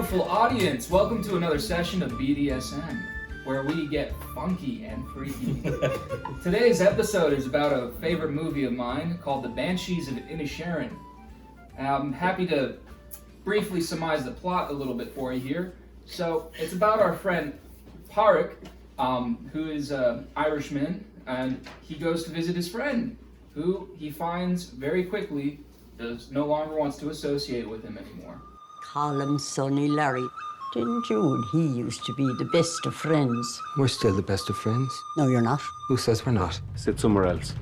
beautiful audience. Welcome to another session of BDSM, where we get funky and freaky. Today's episode is about a favorite movie of mine called The Banshees of Inisherin. I'm happy to briefly surmise the plot a little bit for you here. So, it's about our friend Parik, who is an Irishman, and he goes to visit his friend, who he finds very quickly no longer wants to associate with him anymore. Call him Sonny Larry. Didn't you and he used to be the best of friends? We're still the best of friends. No, you're not. Who says we're not? Sit somewhere else.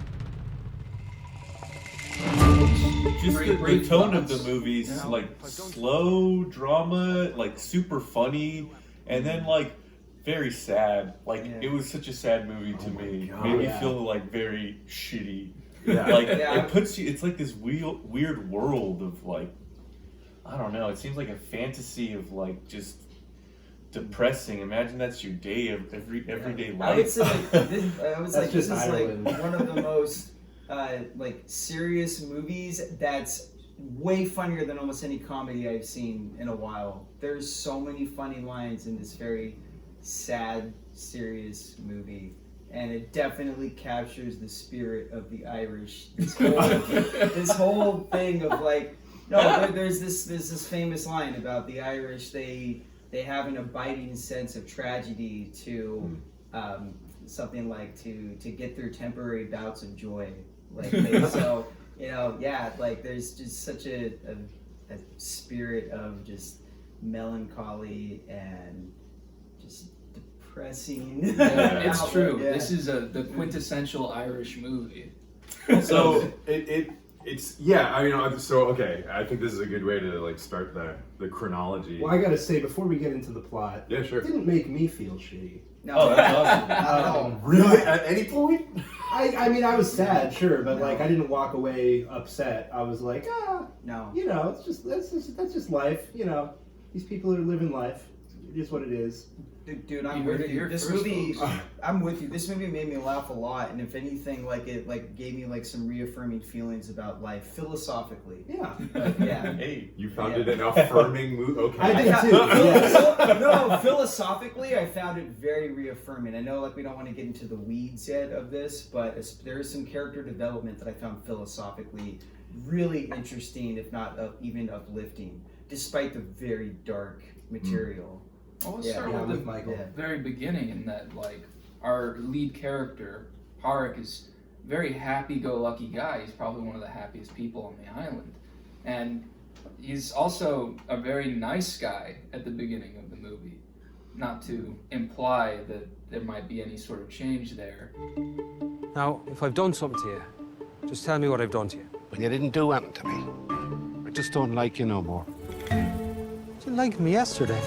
Just the Great tone of thoughts. the movie's like slow drama, like super funny, and then like very sad. Like it was such a sad movie to me. Made me feel like very shitty. Like it puts you. It's like this weird world of like, I don't know. It seems like a fantasy of like just depressing. Imagine that's your day of everyday life. I would say this is Ireland. like one of the most like serious movies that's way funnier than almost any comedy I've seen in a while. There's so many funny lines in this very sad, serious movie. And it definitely captures the spirit of the Irish. This whole thing of like, there's this famous line about the Irish. They have an abiding sense of tragedy to something like to get through temporary bouts of joy. Like so, like there's just such a spirit of just melancholy and just depressing. It's true. Yeah. This is the quintessential Irish movie. So it's okay. I think this is a good way to like start the chronology. Well, I gotta say, before we get into the plot, Yeah, sure. it didn't make me feel shitty. No, that's awesome. not at all. Really? At any point? I mean, I was sad, sure, but like, I didn't walk away upset. I was like, No. that's just life. You know, these people are living life. It is what it is. Dude, I'm You heard with it you. here This first, movie, folks. I'm with you. This movie made me laugh a lot, and if anything, like it gave me like some reaffirming feelings about life philosophically. Yeah. Yeah. Hey, You found it an affirming movie. Okay. I did too. Yes. No, philosophically, I found it very reaffirming. I know, like, we don't want to get into the weeds yet of this, but there is some character development that I found philosophically really interesting, if not even uplifting, despite the very dark material. Well, let's Yeah, start yeah, with with the Michael. very beginning, in that like our lead character Parik is a very happy-go-lucky guy. He's probably one of the happiest people on the island, and he's also a very nice guy at the beginning of the movie. Not to imply that there might be any sort of change there. Now, if I've done something to you, just tell me what I've done to you. Well, you didn't do anything to me. I just don't like you no more. You liked me yesterday.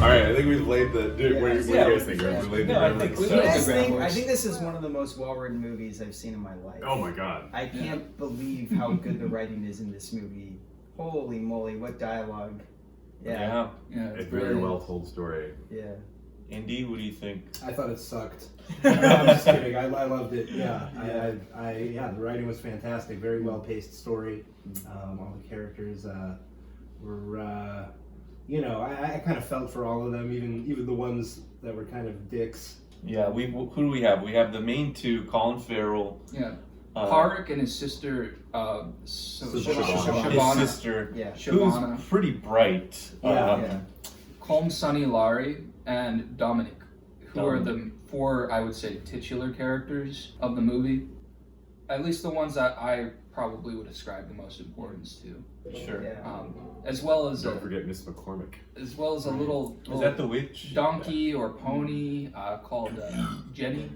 All right. I think we've laid the. Dude, what do you guys think? Yeah. We laid the No, I groundwork. think You guys the think, groundwork. I think this is one of the most well-written movies I've seen in my life. Oh my god. I can't believe how good the writing is in this movie. Holy moly, what dialogue. Yeah. Yeah, It's a very brilliant. well told story. Yeah. Andy, what do you think? I thought it sucked. No, I'm just kidding. I loved it. Yeah. The writing was fantastic. Very well paced story. All the characters were, I kind of felt for all of them, even the ones that were kind of dicks. Yeah, who do we have? We have the main two, Colin Farrell. Yeah. Parik and his sister, Shabana. His sister, Yeah. Shabana. who's pretty bright. Yeah. Colm, Sonny, Larry, and Dominic, who are the Dominic. four, I would say, titular characters of the movie. At least the ones that I probably would ascribe the most importance to. Sure. Yeah. As well as Don't forget Miss McCormick. a little Is that the witch? donkey or pony called Jenny.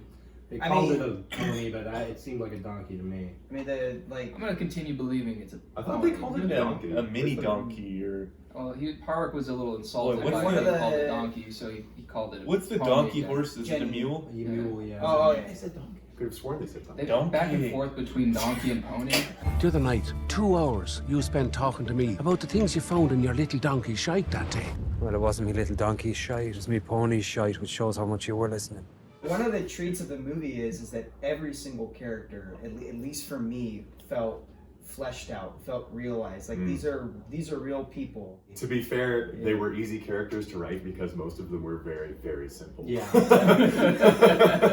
They I called mean- it a pony, but it seemed like a donkey to me. I mean, I'm gonna continue believing it's a I thought pony. they called it a Yeah, donkey. a mini donkey or Well, Parik was a little insulted Wait, by what's being the- called a donkey, so he called it a what's the pony donkey again. horse? Is it a Jenny. mule? A mule, yeah. Oh, yeah. I said donkey. Could have sworn they said donkey. They go back and Donkey. forth between donkey and pony. The other night, 2 hours you spent talking to me about the things you found in your little donkey shite that day. Well, it wasn't me little donkey shite, it was me pony shite, which shows how much you were listening. One of the treats of the movie is that every single character, at least for me, felt fleshed out, felt realized. Like these are real people. To be fair, they were easy characters to write because most of them were very, very simple. Yeah.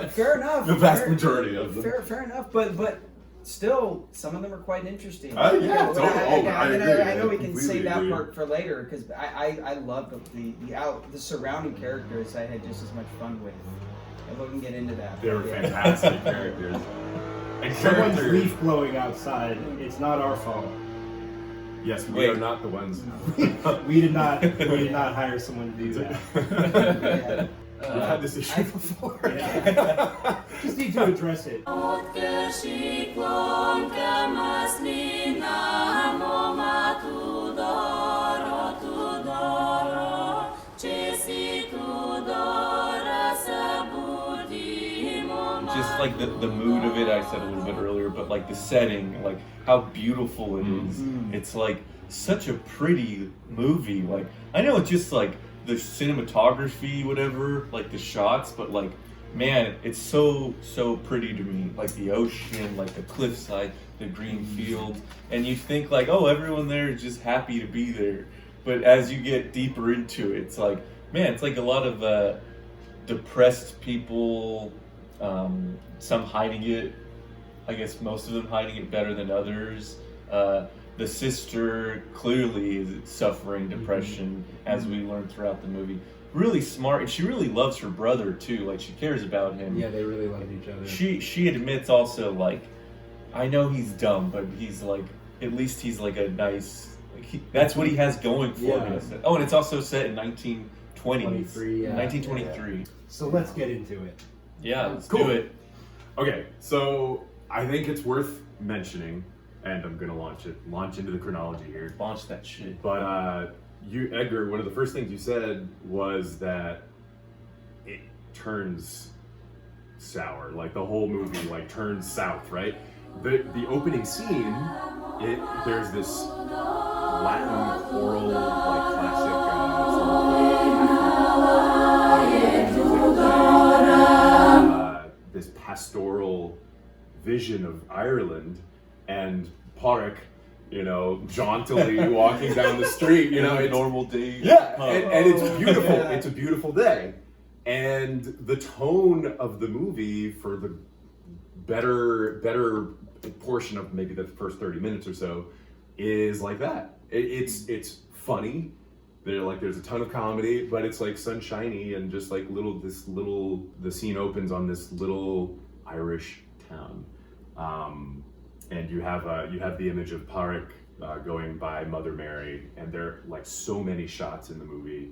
Fair enough. The vast majority of them. Fair enough, but still, some of them are quite interesting. Yeah, But totally. I agree. I know we can completely save that agree. part for later because I love the surrounding characters. I had just as much fun with. And we can get into that. They were Yeah. fantastic characters. And Someone's characters. leaf blowing outside. It's not our fault. Yes, we are not the ones. We did not hire someone to do that. Yeah. We've had this issue before. Yeah. Just need to address it. Just like the mood of it, I said a little bit earlier, but like the setting, like how beautiful it is. It's like such a pretty movie. Like I know it's just like the cinematography, whatever, like the shots, but like man, it's so pretty to me. Like the ocean, like the cliffside, the green fields, and you think like, oh, everyone there is just happy to be there. But as you get deeper into it, it's like, man, it's like a lot of depressed people. Some hiding it, I guess most of them hiding it better than others. The sister clearly is suffering depression, as we learn throughout the movie. Really smart, and she really loves her brother too. Like she cares about him. Yeah, they really love each other. She admits also, like, I know he's dumb, but he's like, at least he's like a nice. Like that's what he has going for him. Oh, and it's also set in 1920. 1923. So let's get into it. Yeah, let's Cool. do it. Okay, so I think it's worth mentioning, and I'm gonna launch into the chronology here. Launch that shit. But you, Edgar, one of the first things you said was that it turns sour. Like the whole movie, like turns south, right? The opening scene, there's this Latin choral, like classic this pastoral vision of Ireland, and Pádraic, jauntily walking down the street, It's normal day. Yeah, and it's beautiful. It's a beautiful day. And the tone of the movie for the better portion of maybe the first 30 minutes or so is like that. It's funny. There's a ton of comedy, but it's like sunshiny and just like the scene opens on this little Irish town. And you have the image of Pádraic going by Mother Mary, and there are like so many shots in the movie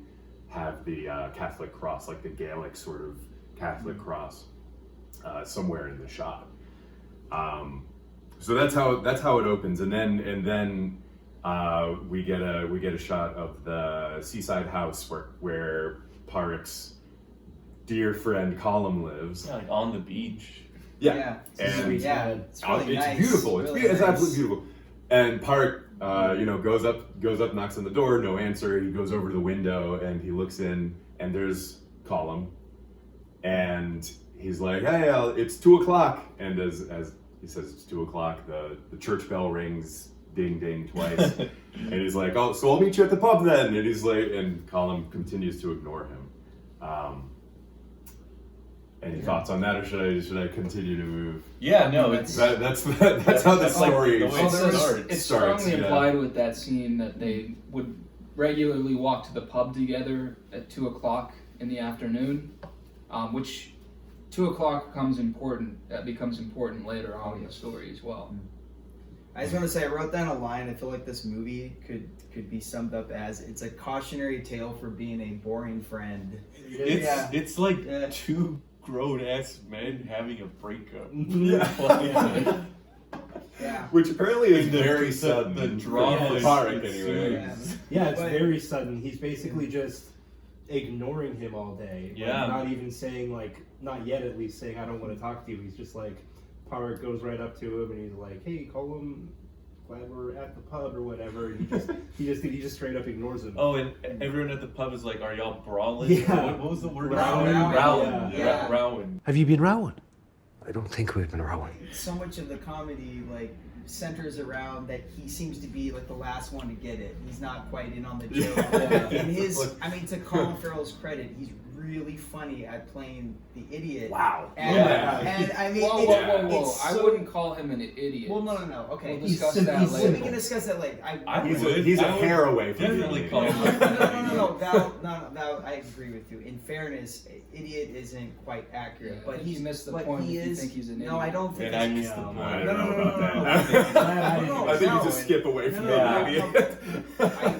have the Catholic cross, like the Gaelic sort of Catholic cross, somewhere in the shot. So that's how it opens, and then we get a shot of the seaside house where Pádraic's dear friend Colm lives. Yeah, like on the beach. Yeah. It's And really it's nice. beautiful. Really It's nice. absolutely beautiful. And Pádraic, goes up, knocks on the door, no answer. He goes over to the window and he looks in, and there's Colm, and he's like, "Hey, it's 2:00." And as he says, it's 2:00. The church bell rings, ding ding twice, and he's like, "Oh, so I'll meet you at the pub then." And he's like, and Colm continues to ignore him. Any thoughts on that, or should I continue to move? Yeah, no, it's That's how the story the way it starts. It's starts, strongly yeah. implied with that scene that they would regularly walk to the pub together at 2:00 in the afternoon, which 2:00 becomes important later on in the story as well. I just want to say, I wrote down a line. I feel like this movie could be summed up as, it's a cautionary tale for being a boring friend. It's like two grown-ass men having a breakup. Yeah. Yeah. Which apparently is The- very the- sudden. the for drama Pádraic is anyway. Yeah. It's But- very sudden. He's basically just ignoring him all day. Yeah. Like, not even saying, like, not yet at least, saying, "I don't want to talk to you." He's just like, Pádraic goes right up to him and he's like, "Hey, Colm, glad we're at the pub," or whatever. And he just straight up ignores him. Oh, and everyone at the pub is like, "Are y'all brawling?" Yeah. What was the word? Rowing. Rowing. Yeah. Rowing. Have you been rowing? I don't think we've been rowing. So much of the comedy, like, centers around that he seems to be like the last one to get it. He's not quite in on the joke. And to Colin Farrell's credit, he's really funny at playing the idiot. Wow. And I mean, whoa. I so, wouldn't call him an idiot. Well, no. Okay. We'll discuss that later. We can discuss that later. He's a hair away from definitely being call an him. idiot. No. Val, I agree with you. In fairness, idiot isn't quite accurate, Yeah, but you missed the but point he if you is. think he's an idiot. No, I don't think. And I missed the I point. don't No, know no, about no, that. no. I think you No, just skip away from no, the idiot.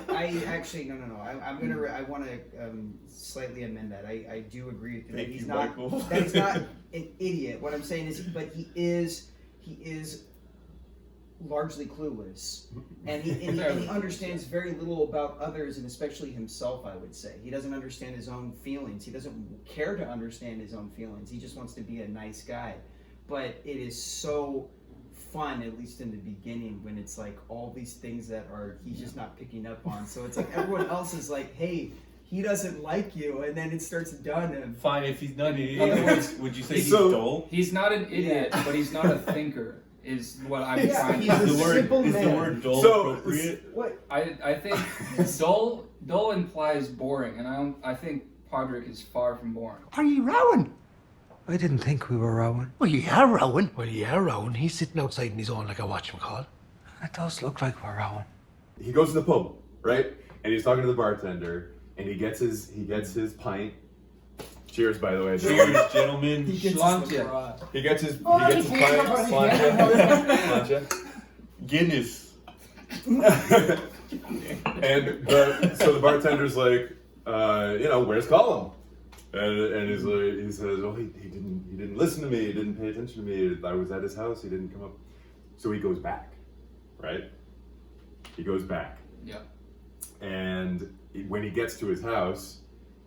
I actually no. I want to slightly amend that. I do agree with you that Thank he's you, not Michael. that he's not an idiot. What I'm saying is, but he is largely clueless, and he understands very little about others, and especially himself. I would say he doesn't understand his own feelings. He doesn't care to understand his own feelings. He just wants to be a nice guy. But it is so fun, at least in the beginning, when it's like all these things that he's just not picking up on. So it's like everyone else is like, hey, he doesn't like you, and then it starts done him. Fine, if he's not an In other idiot, words, would you say he's so- dull? He's not an idiot, but he's not a thinker. Is what I'm Yeah, trying he's to a say. simple Is the man. word dull So- appropriate? What? I think dull implies boring, and I think Podrick is far from boring. Are you rowing? I didn't think we were rowing. Well, you are rowing. Well, you are rowing. He's sitting outside in his own like a whatchamacallit. It does look like we're rowing. He goes to the pub, right? And he's talking to the bartender, and he gets his pint. Cheers, by the way. Cheers, gentlemen. He gets Schloncha. his LeBron. He gets his pint. Slancha. Guinness. And so the bartender's like, where's Colin? And he's like, he says, oh, he didn't listen to me. He didn't pay attention to me. I was at his house. He didn't come up. So he goes back, right? He goes back. Yeah. And when he gets to his house,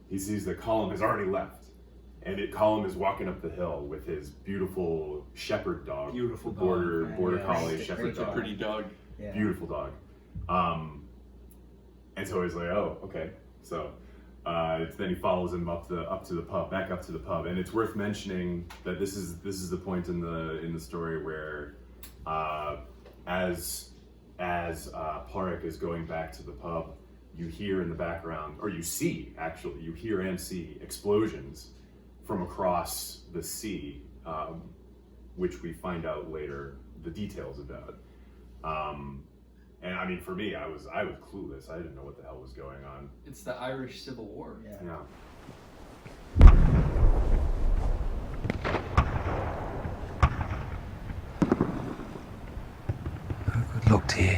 he sees that Colin has already left. And Colin is walking up the hill with his beautiful shepherd dog. Beautiful border dog. border Yeah. collie shepherd Such a dog. pretty dog. Yeah. Beautiful dog. And so he's like, oh, okay. So then he follows him back up to the pub. And it's worth mentioning that this is the point in the story where as Pádraic is going back to the pub, you hear in the background, or you hear and see explosions from across the sea, which we find out later the details about. And I mean, for me, I was clueless. I didn't know what the hell was going on. It's the Irish Civil War. Yeah. Yeah. Good luck to you.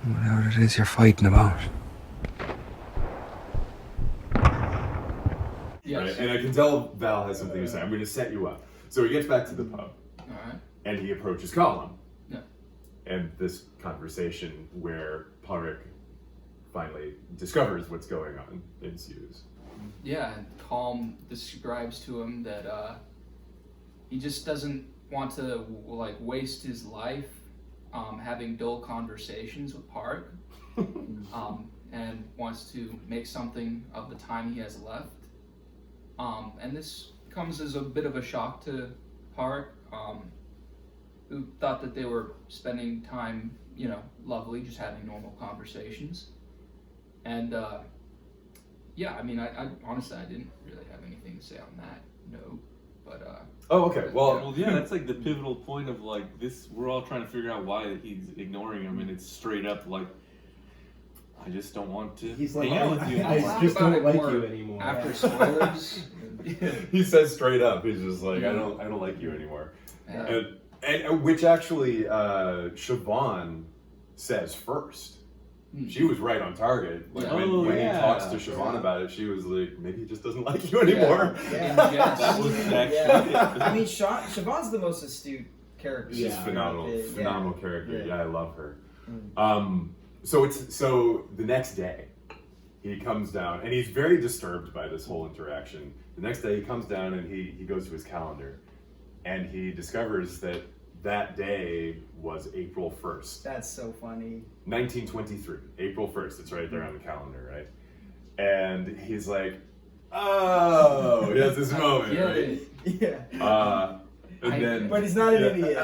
Whatever it is you're fighting about. Yes. Right? And I can tell Val has something to say. I'm going to set you up. So he gets back to the pub, All right. and he approaches Colin. Yeah. And this conversation where Pádraic finally discovers what's going on ensues. Yeah, and Colm describes to him that he just doesn't want to waste his life having dull conversations with Pádraic, and wants to make something of the time he has left. And this comes as a bit of a shock to Pádraic, who thought that they were spending time, lovely, just having normal conversations. And yeah, I mean, I honestly, I didn't really have anything to say on that note, but Oh, okay. Well, yeah, that's like the pivotal point of like this. We're all trying to figure out why he's ignoring him, and it's straight up like, I just don't want to He's like, hang out with you. I anymore. just about don't it like more you anymore. after spoilers. he says straight up, he's just like, I don't like you anymore. Yeah. And which actually Siobhan says first. She was right on target. Like when he talks to Siobhan about it, she was like, maybe he just doesn't like you anymore. Yeah. Yes. That was actually Yeah. I mean, Siobhan's the most astute character. She's Yeah. phenomenal character. Yeah. Yeah, I love her. So the next day, he comes down, and he's very disturbed by this whole interaction. The next day, he comes down and he goes to his calendar, and he discovers that day was April 1st. That's so funny. 1923, April 1st. It's right there on the calendar, right? And he's like, oh, he has this moment, Yeah, right? Yeah. And then, But he's not an idiot.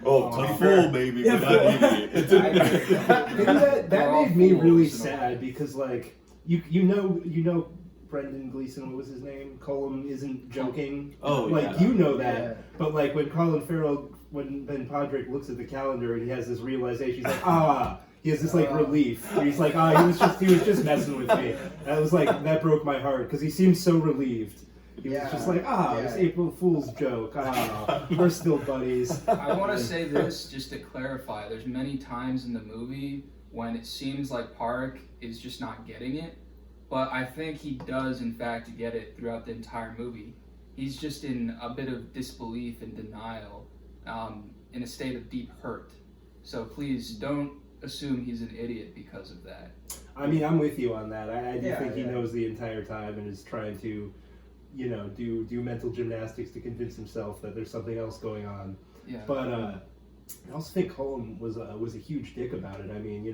oh, to A be fool, fair, maybe, Yeah, but not an fool. idiot. that all made me fools really in a way. sad because like you know Brendan Gleeson, what was his name? Colum isn't joking. Oh, like yeah. you know that, Yeah. but like when Colin Farrell, when Ben Podrick looks at the calendar and he has this realization, he's like, ah. He has this like relief. He's like, he was just messing with me. That was like that broke my heart because he seemed so relieved. He was just like, it's April Fool's joke. We're still buddies. I want to say this just to clarify. There's many times in the movie when it seems like Park is just not getting it, but I think he does in fact get it throughout the entire movie. He's just in a bit of disbelief and denial, in a state of deep hurt. So please don't assume he's an idiot because of that. I mean, I'm with you on that. I do think he knows the entire time and is trying to, do mental gymnastics to convince himself that there's something else going on. Yeah. But I also think Colm was a huge dick about it. I mean,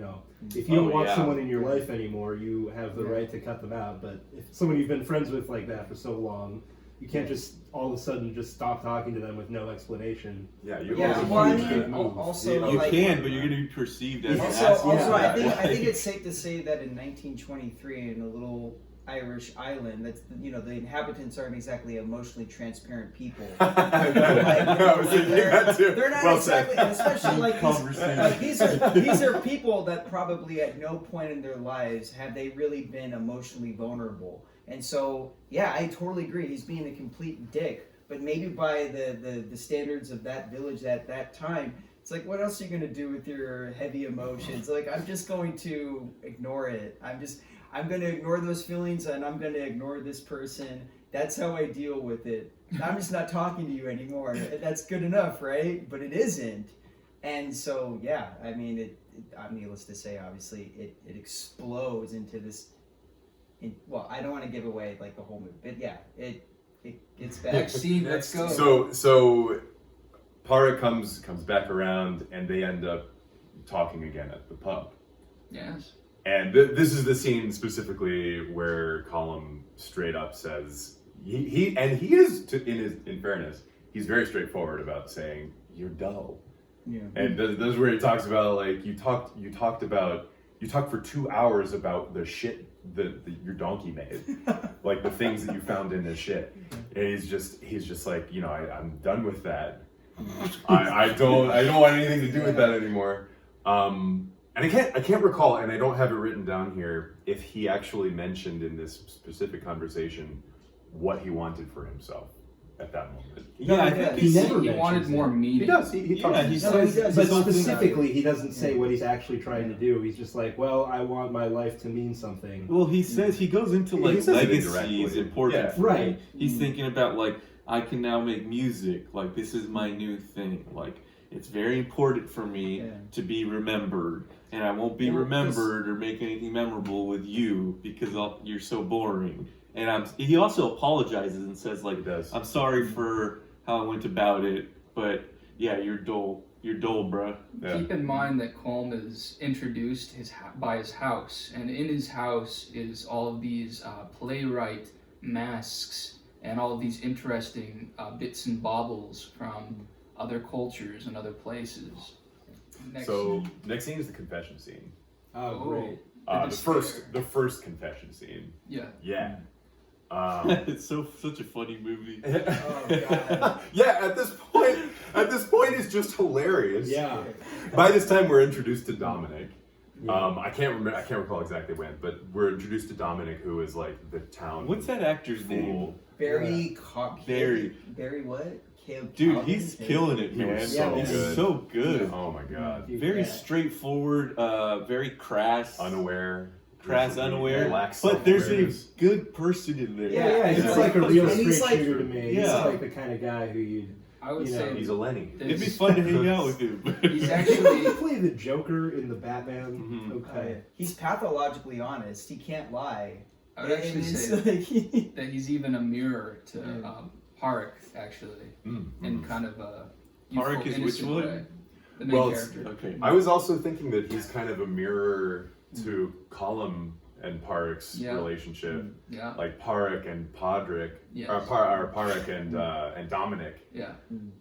if you don't want someone in your life anymore, you have the right to cut them out. But if someone you've been friends with like that for so long, you can't just all of a sudden just stop talking to them with no explanation. Yeah, Well, I mean, also You like, can, but you're going to be perceived as an Also, asshole. I think it's safe to say that in 1923, in a little Irish island, that's the inhabitants aren't exactly emotionally transparent people. I was thinking that too. They're not Well exactly, said. and especially like Conversation. these are people that probably at no point in their lives have they really been emotionally vulnerable. And so, yeah, I totally agree. He's being a complete dick. But maybe by the standards of that village at that time, it's like, what else are you going to do with your heavy emotions? Like, I'm just going to ignore it. I'm going to ignore those feelings and I'm going to ignore this person. That's how I deal with it. I'm just not talking to you anymore. That's good enough, right? But it isn't. And so, yeah, I mean, I'm needless to say, obviously, it explodes into this. Well, I don't want to give away like the whole movie, but yeah, it gets bad. Next scene, let's go. So Para comes back around, and they end up talking again at the pub. Yes. And this is the scene specifically where Colum straight up says he is in fairness, he's very straightforward about saying you're dull. Yeah. And this is where he talks about like you talked for 2 hours about the shit that your donkey made, like the things that you found in his shit. And he's just like, I'm done with that. I don't want anything to do with that anymore. And I can't recall, and I don't have it written down here, if he actually mentioned in this specific conversation what he wanted for himself at that moment. Yeah, I think he never He wanted mentions more it. meaning. He does. He talks. Yeah, he No, he says, does. But Something specifically, he doesn't say what he's actually trying to do. He's just like, well, I want my life to mean something. well, he says, he goes into He like says it legacy indirectly. is important Yeah. for Right. me. He's thinking about like, I can now make music. Like, this is my new thing. Like, it's very important for me to be remembered. And I won't be remembered or make anything memorable with you because you're so boring. And he also apologizes and says like, He does. I'm sorry for how I went about it, but yeah, you're dull. You're dull, bruh. Yeah. Keep in mind that Colm is introduced by his house, and in his house is all of these playwright masks and all of these interesting bits and baubles from other cultures and other places. Next scene. Next scene is the confession scene. Oh, great. The first confession scene. Yeah. Yeah. It's such a funny movie. Oh god. Yeah, at this point it's just hilarious. Yeah. By this time we're introduced to Dominic. I can't recall exactly when, but we're introduced to Dominic, who is like the town. What's that actor's name? Barry what? Caleb Dude, Calvin? he's killing it, He man. was so He's good. so good. Oh my god. Very straightforward, very crass. Unaware. Relaxed, but there's a good person in there. Yeah, he's like a real And he's straight like- shooter to me. He's Yeah. like the kind of guy who you'd. I would You know, say He's a Lenny. It'd be fun to hang out with him. He's Did actually he play the Joker in the Batman? Mhm. Okay. He's pathologically honest. He can't lie. I would actually And it's say like- that he's even a mirror to Park, actually, in kind of a youthful, Park is which innocent one? way. The main Well, character. Okay. I was also thinking that he's kind of a mirror to Colum and Parek's relationship. Yeah. Like Parek and Podrick, Yes. or Parek and Dominic. Yeah.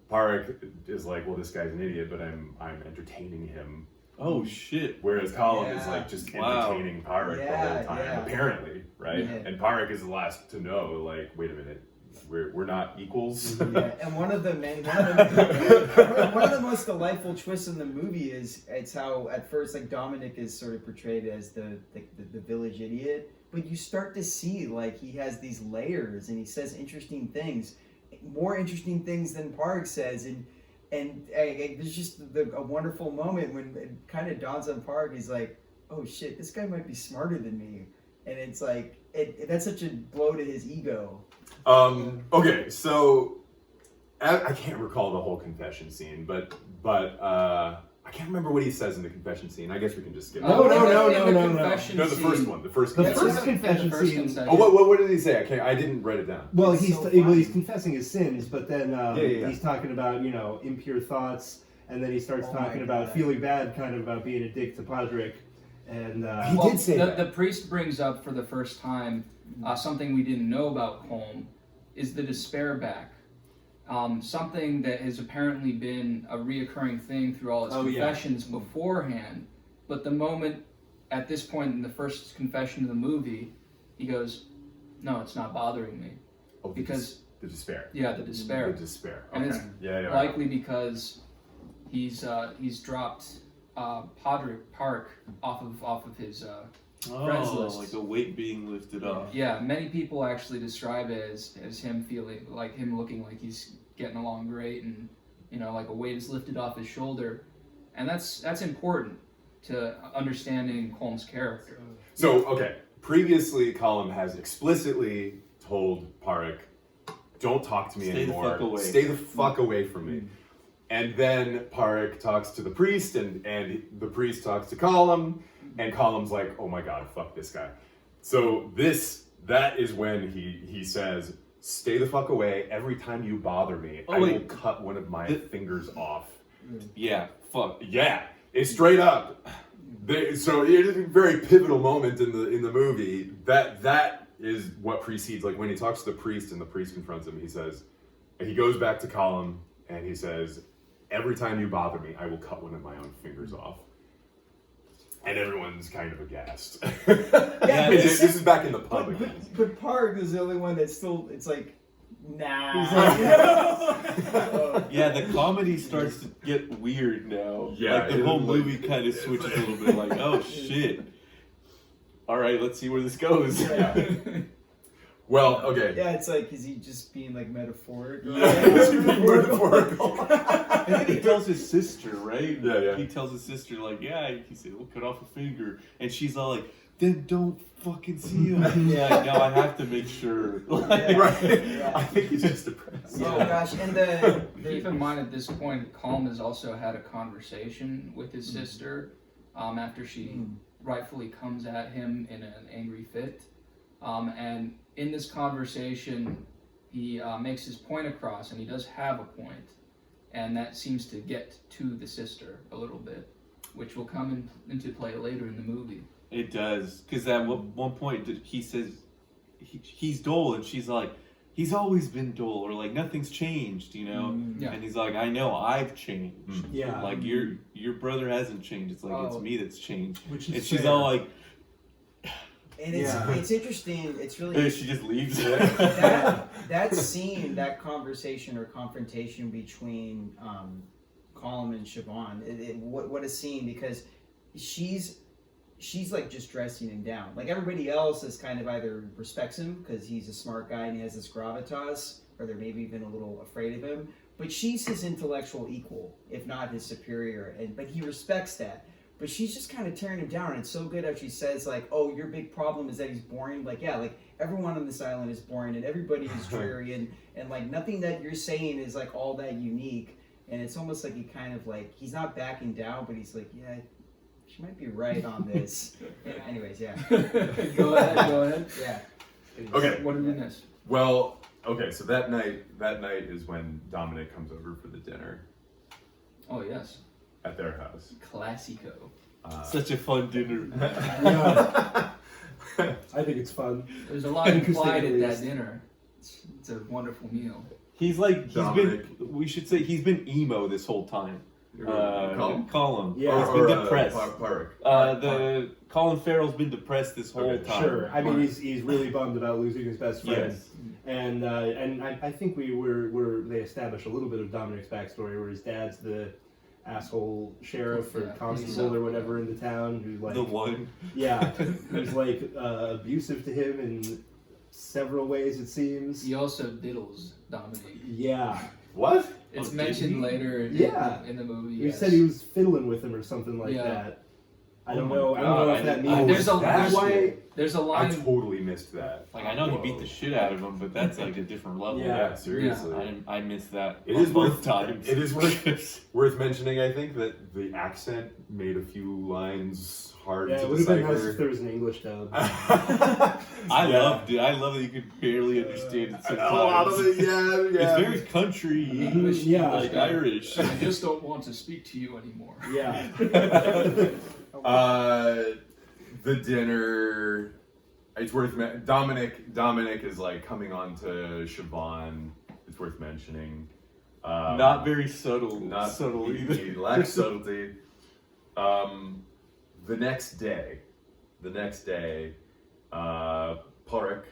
Parek is like, well, this guy's an idiot, but I'm entertaining him. Oh shit! Whereas Colin is like just entertaining Parek the whole time, apparently, right? Yeah. And Parek is the last to know, like, wait a minute, we're not equals. Yeah, and one of the most delightful twists in the movie is it's how at first like Dominic is sort of portrayed as the village idiot, but you start to see like he has these layers and he says interesting things, more interesting things than Park says, and there's just a wonderful moment when it kind of dawns on Park. He's like, oh shit, this guy might be smarter than me, and it's like that's such a blow to his ego. Okay, so I can't recall the whole confession scene, but I can't remember what he says in the confession scene. I guess we can just skip it. No. No, the first one. The first confession scene. Oh, what did he say? I didn't write it down. Well, he's confessing his sins, but then he's talking about impure thoughts, and then he starts talking about feeling bad, kind of about being a dick to Podrick, and he did say that. The priest brings up for the first time something we didn't know about Colm, is the despair back. Something that has apparently been a reoccurring thing through all his confessions beforehand, but the moment at this point in the first confession of the movie, he goes, "No, it's not bothering me," because the despair. Yeah, the despair. The despair. And Okay. it's likely because he's dropped Park off of his friends list. Like a weight being lifted off. Yeah, many people actually describe it as him feeling like him looking like he's getting along great, and like a weight is lifted off his shoulder, and that's important to understanding Colm's character. So previously Colm has explicitly told Parek, "Don't talk to me anymore. The fuck away. Stay the fuck away from me." And then Parek talks to the priest, and the priest talks to Colm, and Colm's like, "Oh my god, fuck this guy." So that is when he says, "Stay the fuck away. Every time you bother me, I will cut one of my fingers off." Yeah, fuck. Yeah, it's straight up. So it is a very pivotal moment in the movie. That is what precedes, like when he talks to the priest and the priest confronts him. He goes back to Colm and he says, "Every time you bother me, I will cut one of my own fingers off." And everyone's kind of aghast. This is back in the pub again. But Park is the only one that's still. It's like, nah. Yeah, the comedy starts to get weird now. Yeah, like the whole movie kind of switches a little bit. Like, oh shit. All right, let's see where this goes. Yeah. Well, okay. Yeah, it's like, is he just being like metaphorical? Metaphorical. And then he tells his sister, right? Yeah. He tells his sister, like, he said, we'll cut off a finger. And she's all like, then don't fucking see him. Yeah, no, I have to make sure. Like, right. Yeah. I think he's just depressed. Oh gosh, and keep in mind at this point, Colm has also had a conversation with his sister after she rightfully comes at him in an angry fit. And in this conversation, he makes his point across, and he does have a point, and that seems to get to the sister a little bit, which will come into play later in the movie. It does, because at one point he says he's dull, and she's like, he's always been dull, or like nothing's changed, Yeah. And he's like, I know, I've changed. Yeah. Like your brother hasn't changed. It's like it's me that's changed. Which is and she's fair. all like, and it's interesting. It's really she just leaves. that scene, that conversation or confrontation between Colm and Siobhan. What a scene, because she's like just dressing him down. Like everybody else is kind of either respects him because he's a smart guy and he has this gravitas, or they're maybe even a little afraid of him. But she's his intellectual equal, if not his superior, but he respects that. But she's just kind of tearing him down, and it's so good how she says, like, "Oh, your big problem is that he's boring." Like, yeah, like everyone on this island is boring, and everybody is dreary, and like nothing that you're saying is like all that unique. And it's almost like he kind of like, he's not backing down, but he's like, yeah, she might be right on this. Anyways, yeah. Go ahead. Yeah. Okay. What did we miss? Well, okay, so that night is when Dominic comes over for the dinner. Oh yes. at their house. Classico. Such a fun dinner. Yeah. I think it's fun. There's a lot To say implied the at that least. dinner. It's a wonderful meal. He's Dominic. we should say he's been emo this whole time. Colin. Yeah. He's been depressed. Park. Colin Farrell's been depressed this whole Okay, time. Sure. I mean, he's really bummed about losing his best friend. Yes. And I think they established a little bit of Dominic's backstory, where his dad's the asshole sheriff or Yeah, constable or whatever in the town who like The one. yeah, who's like abusive to him in several ways, it seems. He also diddles Dominic. Yeah. What? It's Oh, did mentioned he? later Yeah. in the movie. He Yes. said he was fiddling with him or something like Yeah. that. I Oh don't my know. I God, don't know I if that didn't- means There's a that's why. There's a I line. totally missed that. Like I know he beat the shit out of him, but that's like a different level. Yeah. Yeah, seriously. I missed that. It is both worth times. It is worth mentioning. I think that the accent made a few lines hard Yeah, to it would have been nice if decipher. there was an English dub. I loved it. I love that you could barely understand it sometimes. A lot of it, yeah. It's very country English, Yeah. like Irish. I just don't want to speak to you anymore. Yeah. The dinner. It's worth Dominic is like coming on to Siobhan. It's worth mentioning. Not very subtle. Not subtle he, either. he lacks subtlety. The next day, Porrick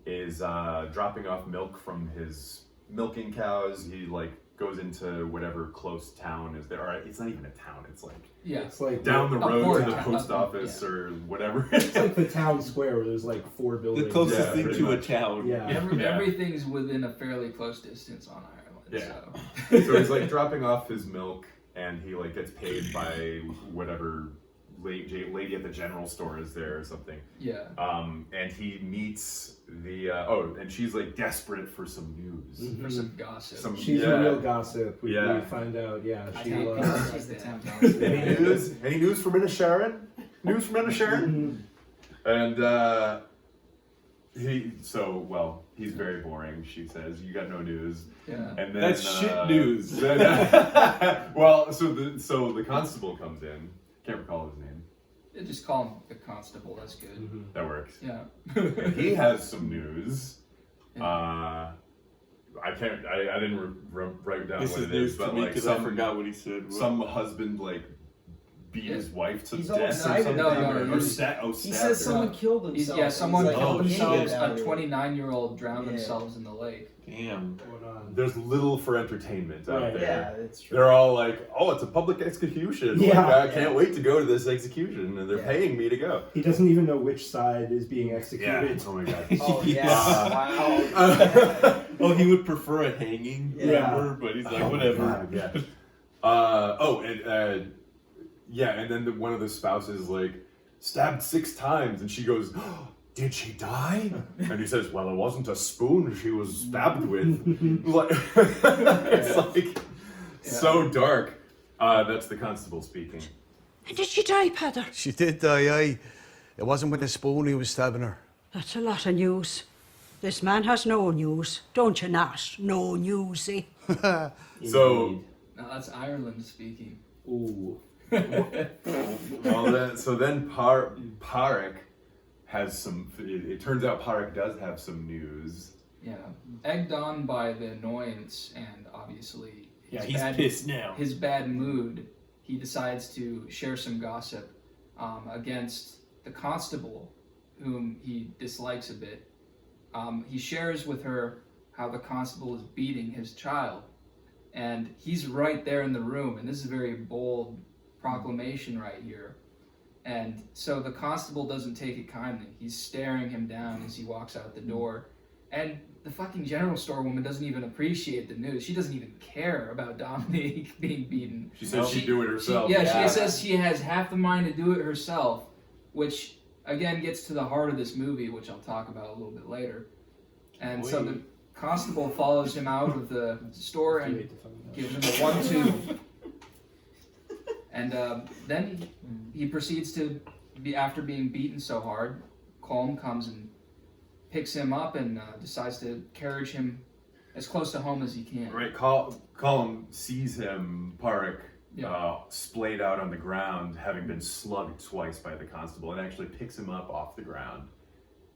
is dropping off milk from his milking cows. He like goes into whatever close town is there. Or it's not even a town. It's like Yeah. It's like down the A road port to the town, post office or whatever. It's like the town square where there's like 4 buildings. The closest Yeah, thing pretty to much. a town. Yeah. Everything's within a fairly close distance on Ireland. Yeah. So. So he's like dropping off his milk, and he like gets paid by whatever lady at the general store is there or something. Yeah. And he meets the and she's like desperate for some news. For some gossip. She's a real gossip. We Yeah. find out. Yeah, I she can't loves. She's the town Any news? Any news from Inisherin? News from Inisherin? And he's very boring. She says, "You got no news." Yeah. And then That's shit news. well, so the constable comes in. Can't recall his name. Just call him the constable. That's good. That works. Yeah. And he has some news. I didn't write down This what is it news is, to but me like because I forgot what he said. some husband like beat his wife to He's all death or excited. something. No, or he's- He stabbed says her. someone killed himself. Yeah, someone He's like, killed "I'm gonna themselves. get out A of here." 29-year-old drowned Yeah. themselves in the lake. Damn. There's little for entertainment out Right. there. Yeah, that's true. They're all like, "Oh, it's a public execution. Yeah. Like, I can't wait to go to this execution, and they're Yeah. paying me to go." He doesn't even know which side is being executed. Oh my god. Oh yeah! Uh, Wow. Oh, he would prefer a hanging, Yeah. remember? But he's like, Oh my whatever. God, yeah. And then one of the spouses like stabbed 6 times, and she goes, "Oh, did she die?" And he says, "Well, it wasn't a spoon she was stabbed with." Like, it's like so dark. That's the constable speaking. And did she die, Padder? She did die, aye. It wasn't with a spoon he was stabbing her. That's a lot of news. This man has no news. Don't you not? No news, eh? So, No, that's Ireland speaking. Ooh. so then Parrick has some. It turns out Parrick does have some news. Yeah. Egged on by the annoyance and obviously He's pissed now. his bad mood, he decides to share some gossip against the constable, whom he dislikes a bit. He shares with her how the constable is beating his child. And he's right there in the room, and this is a very bold proclamation right here. And so the constable doesn't take it kindly. He's staring him down as he walks out the door. And the fucking general store woman doesn't even appreciate the news. She doesn't even care about Dominique being beaten. She says she'd do it herself. She says she has half the mind to do it herself, which again gets to the heart of this movie, which I'll talk about a little bit later. And so the constable follows him out of the store and gives him a 1-2. And then he proceeds to after being beaten so hard, Colm comes and picks him up and decides to carriage him as close to home as he can. Right, Colm sees him, Parrick, splayed out on the ground, having been slugged twice by the constable, and actually picks him up off the ground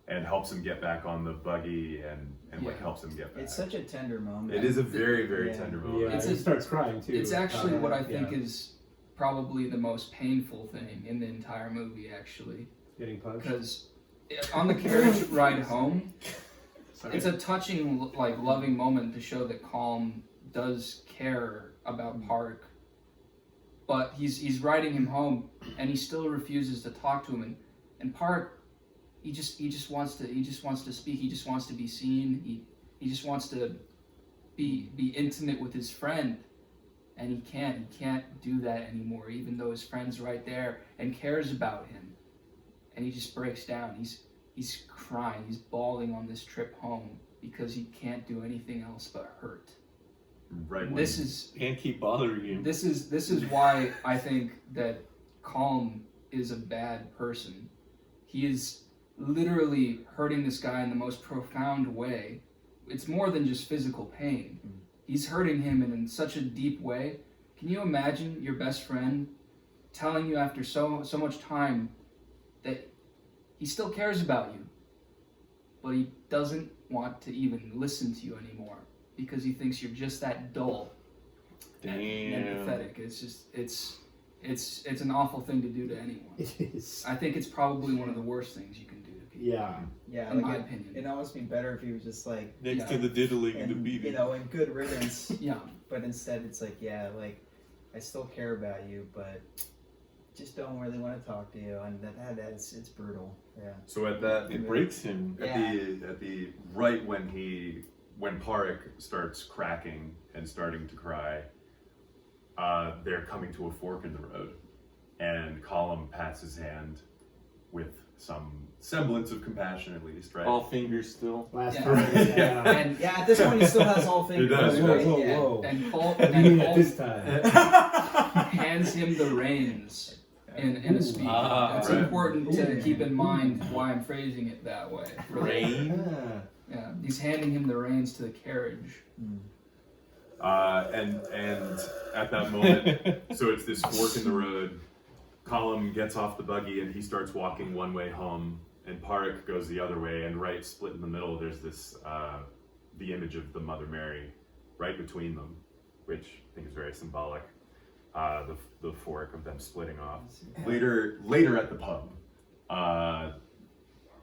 and helps him get back on the buggy and like helps him get back. It's such a tender moment. It is a very, very tender moment. Yeah, he starts crying too. It's actually what I think is probably the most painful thing in the entire movie, actually. Getting punched. Because on the carriage ride home, it's a touching, like, loving moment to show that Colm does care about Park. But he's riding him home, and he still refuses to talk to him. And Park, he just wants to speak. He just wants to be seen. He just wants to be intimate with his friend, and he can't do that anymore. Even though his friend's right there and cares about him, and he just breaks down. He's crying. He's bawling on this trip home because he can't do anything else but hurt. Right. Can't keep bothering you. This is why I think that Colm is a bad person. He is literally hurting this guy in the most profound way. It's more than just physical pain. He's hurting him in such a deep way. Can you imagine your best friend telling you after so much time that he still cares about you, but he doesn't want to even listen to you anymore because he thinks you're just that dull and pathetic. It's just it's an awful thing to do to anyone. It is. I think it's probably one of the worst things you can do to people. Yeah, in my opinion. It'd almost be better if he was just like next to the diddling and the beating. and good riddance. Yeah. But instead, it's like, I still care about you, but just don't really want to talk to you, and it's brutal. Yeah. So at that, it breaks him. At the right when Park starts cracking and starting to cry, they're coming to a fork in the road, and Colm pats his hand with some semblance of compassion, at least, right? All fingers still. Last And at this point, he still has all fingers. He does. Whoa. And What do you mean at this time? hands him the reins in a speech. It's right. important to keep in mind why I'm phrasing it that way. Yeah, he's handing him the reins to the carriage. And at that moment, so it's this fork in the road. Colm gets off the buggy and he starts walking one way home, and Park goes the other way. And right split in the middle, there's this the image of the Mother Mary right between them, which I think is very symbolic. The fork of them splitting off. Later at the pub,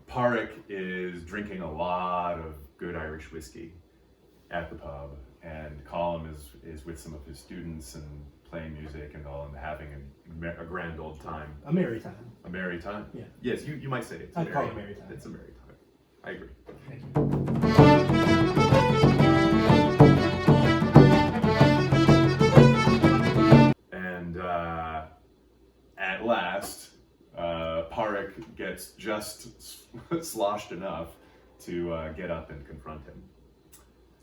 Park is drinking a lot of good Irish whiskey at the pub, and Colm is with some of his students and playing music and all, and having a grand old time. A merry time. A merry time? Yeah. Yes, you might say it's I'd call it a merry time. It's a merry time. I agree. Thank you. And at last, Park gets just sloshed enough to get up and confront him.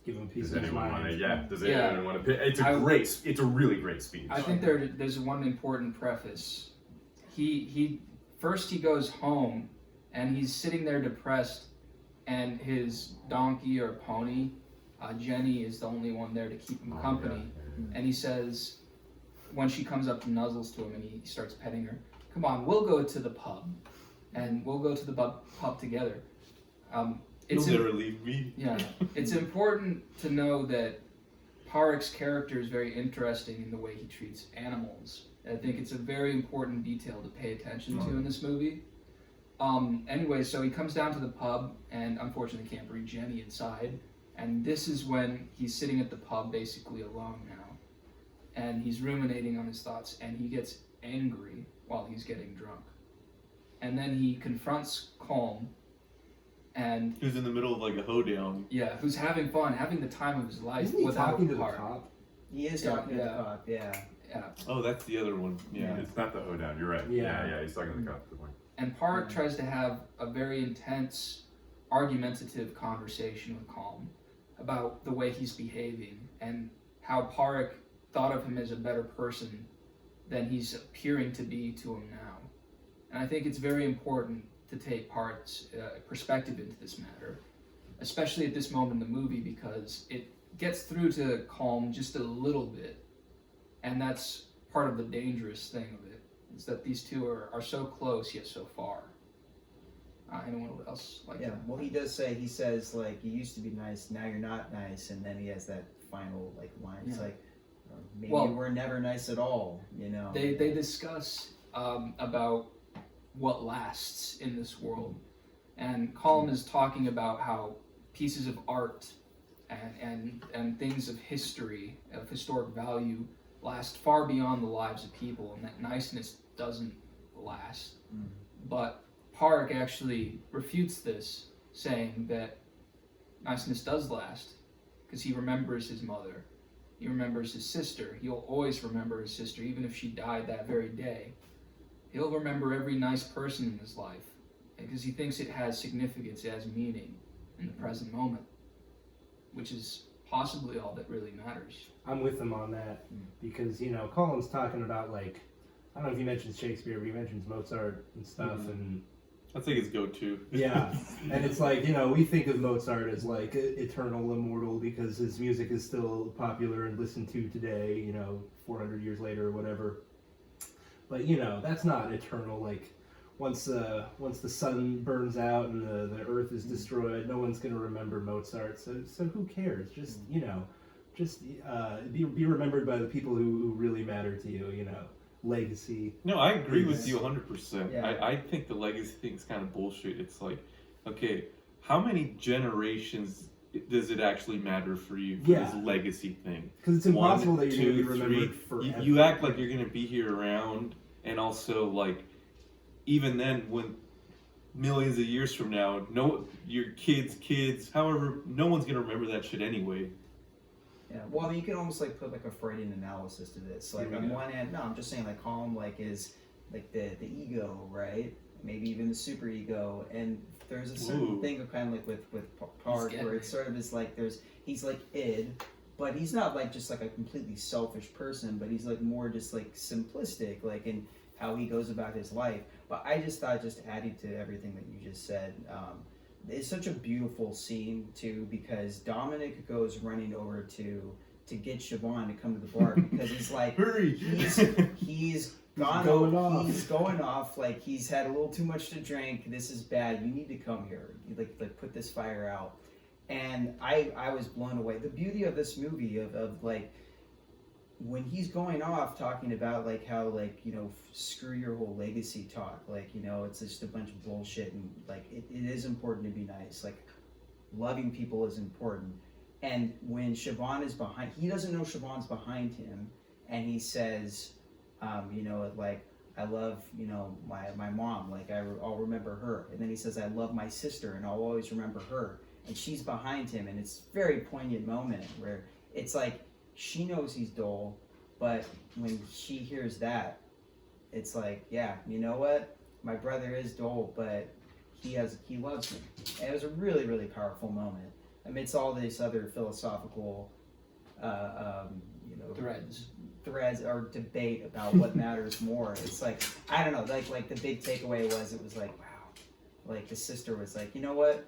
Give him a piece Does of his anyone mind. want to? Does anyone want to? It's a really great speech. I think there's one important preface. He goes home, and he's sitting there depressed, and his donkey or pony, Jenny, is the only one there to keep him company. Yeah. And he says, when she comes up and nuzzles to him, and he starts petting her, "Come on, we'll go to the pub, and we'll go to the pub together." You'll never leave me. Yeah, it's important to know that Park's character is very interesting in the way he treats animals. I think it's a very important detail to pay attention to in this movie. Anyway, so he comes down to the pub, and unfortunately can't bring Jenny inside. And this is when he's sitting at the pub basically alone now. And he's ruminating on his thoughts, and he gets angry while he's getting drunk. And then he confronts Colm, and who's in the middle of like a hoedown. Yeah, who's having fun, having the time of his life. Isn't he without talking to the Park. cop? He is talking to the cop, yeah. Oh, that's the other one. Yeah. It's not the hoedown, you're right. Yeah, he's talking to the cop. Good point. And Park tries to have a very intense, argumentative conversation with Colm about the way he's behaving and how Park thought of him as a better person than he's appearing to be to him now. And I think it's very important to take Park's perspective into this matter, especially at this moment in the movie, because it gets through to Colm just a little bit. And that's part of the dangerous thing of it is that these two are so close yet so far. Anyone else like that? Well, he says like, you used to be nice, now you're not nice, and then he has that final like line. It's like, maybe you were never nice at all, you know. They discuss about what lasts in this world, and Colm is talking about how pieces of art and things of history, of historic value, last far beyond the lives of people, and that niceness doesn't last. But Park actually refutes this, saying that niceness does last, because he remembers his mother, he remembers his sister, he'll always remember his sister, even if she died that very day. He'll remember every nice person in his life, because he thinks it has significance, it has meaning in the present moment, which is possibly all that really matters. I'm with him on that, because, you know, Colin's talking about, like, I don't know if he mentions Shakespeare, but he mentions Mozart and stuff, and I think it's go-to. yeah, and it's like, you know, we think of Mozart as like eternal, immortal, because his music is still popular and listened to today, you know, 400 years later or whatever. But, you know, that's not eternal. Like, once the sun burns out and the earth is destroyed, no one's going to remember Mozart. So who cares? Just, you know, be remembered by the people who really matter to you, you know. Legacy. No, I agree with you 100%. Yeah. I think the legacy thing's kind of bullshit. It's like, okay, how many generations does it actually matter for you for this legacy thing? Because it's impossible that you're going to be remembered forever. You act like you're going to be here around, and also, like, even then, when millions of years from now, your kids, however, no one's going to remember that shit anyway. Yeah, well, you can almost like put like a Freudian analysis to this. Like on one end, no, I'm just saying like Colm like is like the ego, right? Maybe even the super ego, and there's a certain thing of kind of like with Park where it's sort of is like he's like id, but he's not like just like a completely selfish person, but he's like more just like simplistic, like in how he goes about his life. But I just thought, just adding to everything that you just said, it's such a beautiful scene too, because Dominic goes running over to get Siobhan to come to the bar because he's like, hurry! He's going off like he's had a little too much to drink. This is bad. You need to come here. You like put this fire out. And I was blown away. The beauty of this movie of like when he's going off talking about like how like, you know, screw your whole legacy talk, like, you know, it's just a bunch of bullshit, and like it is important to be nice, like loving people is important. And when Siobhan is behind, he doesn't know Siobhan's behind him, and he says, you know, like, I love, you know, my mom, like I'll remember her. And then he says, I love my sister and I'll always remember her. And she's behind him, and it's a very poignant moment where it's like, she knows he's dull, but when she hears that, it's like, yeah, you know what? My brother is dull, but he loves me. And it was a really, really powerful moment amidst all this other philosophical, you know, threads or debate about what matters more. It's like, I don't know, like the big takeaway was, it was like, wow, like the sister was like, you know what?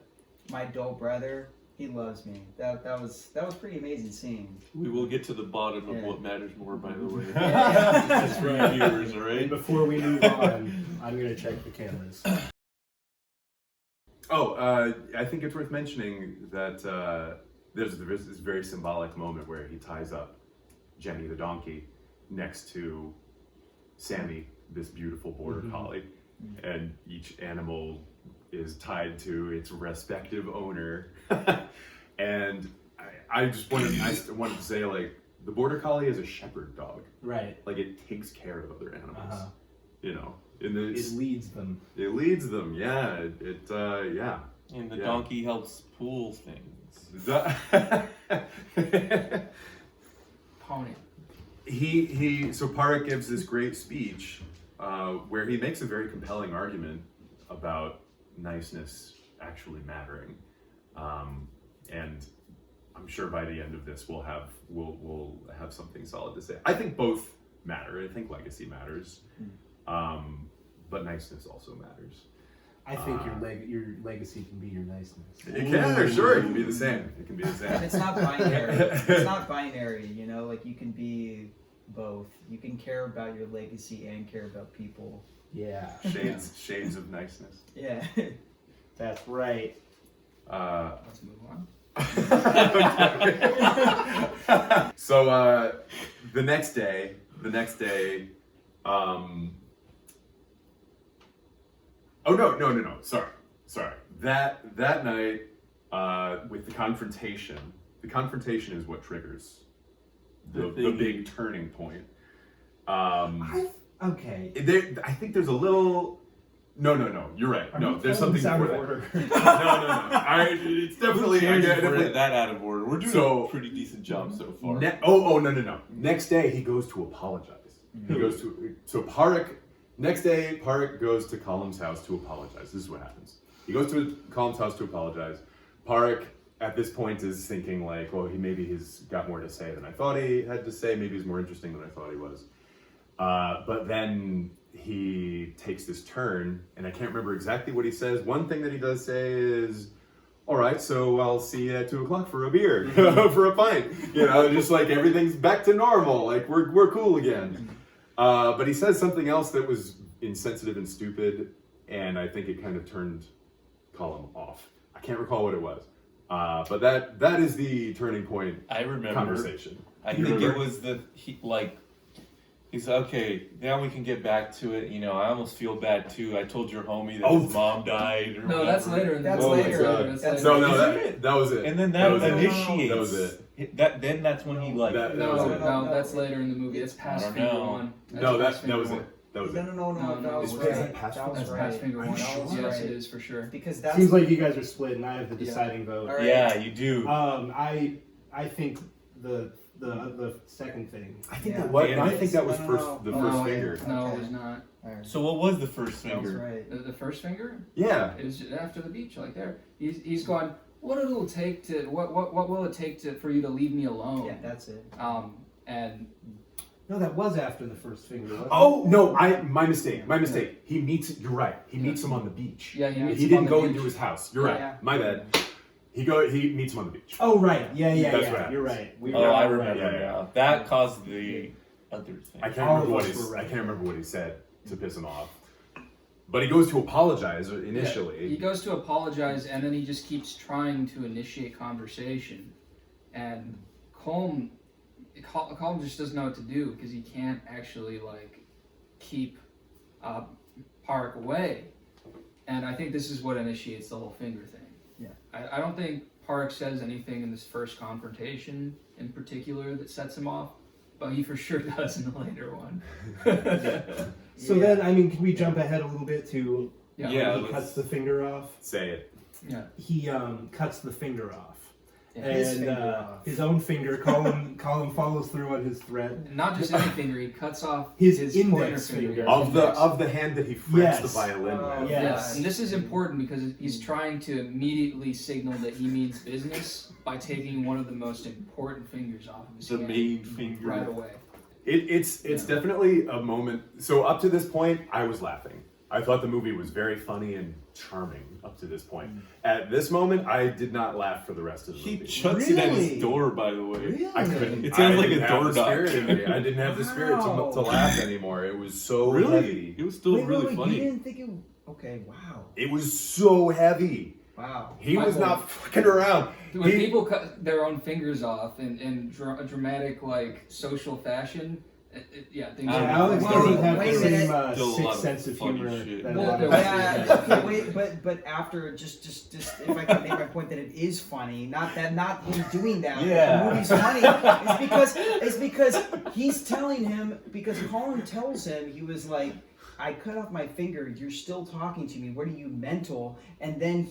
My dull brother, he loves me. That was pretty amazing seeing. We will get to the bottom of what matters more, by the way. That's right. Viewers, all right? And before we move on, I'm going to check the cameras. I think it's worth mentioning that there's this very symbolic moment where he ties up Jenny the donkey next to Sammy, this beautiful border collie, and each animal is tied to its respective owner. And I wanted to say, like, the border collie is a shepherd dog, right? Like, it takes care of other animals, you know. It leads them. It leads them, yeah. Yeah. And the donkey helps pull things. Pony. So Park gives this great speech where he makes a very compelling argument about niceness actually mattering, and I'm sure by the end of this we'll have something solid to say. I think both matter. I think legacy matters, but niceness also matters. I think your legacy can be your niceness. It can, sure. It can be the same. It can be the same. And it's not binary. It's not binary. You know, like you can be both. You can care about your legacy and care about people. Yeah. Shades of niceness. Yeah. That's right. Let's move on. So the next day, oh no, sorry. That night, with the confrontation is what triggers the big turning point. Okay. I think there's a little. No. You're right. No, there's something before that. order. No. It's definitely We're that out of order. We're doing a pretty decent job so far. No. Next day he goes to apologize. He goes to Next day Park goes to Colum's house to apologize. This is what happens. He goes to Colum's house to apologize. Park at this point is thinking like, well, he's got more to say than I thought he had to say. Maybe he's more interesting than I thought he was. But then he takes this turn, and I can't remember exactly what he says. One thing that he does say is, all right, so I'll see you at 2:00 for a beer, for a pint. Just like everything's back to normal. Like we're cool again. But he says something else that was insensitive and stupid, and I think it kind of turned Colum off. I can't recall what it was. But that is the turning point. I remember. Conversation. I think it was he's okay, now we can get back to it. I almost feel bad too. I told your homie that his mom died. Or No, that's later in the That's movie. later. That was it. And then that initiates. That was it. That's when he No, that's later in the movie. It's past I don't finger know. one. No, past that was finger it. That was No, it. that was Is right. that past That was That's right. past finger one. That was Yes, right. it is for sure. Because that's Seems like you guys are split, and I have the deciding vote. All right. Yeah, you do. I think the second thing. I think Yeah. that was. Damn I it. think that was No. the No, first finger. No, Okay. it was not. So what was the first That was finger? right. The first finger? Yeah. It was after the beach, like there. He's going, what will it take for you to leave me alone? Yeah, that's it. And No, that was after the first finger. Wasn't Oh no! My mistake. He meets. You're right. He meets him on the beach. yeah, he meets He him didn't on the go beach. into his house. You're right. Yeah. My bad. He meets him on the beach. Oh right, yeah. That's what You're happens. right. I remember Yeah. now. That caused the other thing. I can't All remember of what us were right. I can't remember what he said to piss him off. But he goes to apologize initially. Yeah, he goes to apologize, and then he just keeps trying to initiate conversation. And Colm just doesn't know what to do because he can't actually keep Park away. And I think this is what initiates the whole finger thing. Yeah. I don't think Park says anything in this first confrontation in particular that sets him off, but he for sure does in the later one. So then, can we jump ahead a little bit to Yeah. when he cuts the finger off? Say it. Yeah. He cuts the finger off. Yeah. And His finger off. his own finger, Colin follows through on his threat. Not just any finger, he cuts off His pointer index finger. Of the hand that he frets the Yes. violin with. Yes. Yes, and this is important because he's trying to immediately signal that he means business by taking one of the most important fingers off of his The hand main finger. right away. It's definitely a moment. So up to this point, I was laughing. I thought the movie was very funny and charming up to this point. At this moment, I did not laugh for the rest of the He movie. chucks it at Really? his door, by the way. Really? I couldn't. It sounds I like didn't a have door the knock. spirit in me. I didn't have the spirit Wow. to laugh anymore. It was so Really? heavy. It was still really wait, funny. You didn't think it? Okay, wow, It was so heavy. wow. He was Michael, not fucking around. When He- people cut their own fingers off in dramatic social fashion, things I don't are know. Alex Well, doesn't have wait the a same minute. Still a lot sixth of sense of funny humor shit. that a Well, lot of there us was- have. Yeah, wait, but after just if I can make my point that it is funny, not him doing that. Yeah. The movie's funny is because he's telling him, because Colin tells him, he was like, I cut off my finger, you're still talking to me, what are you, mental? And then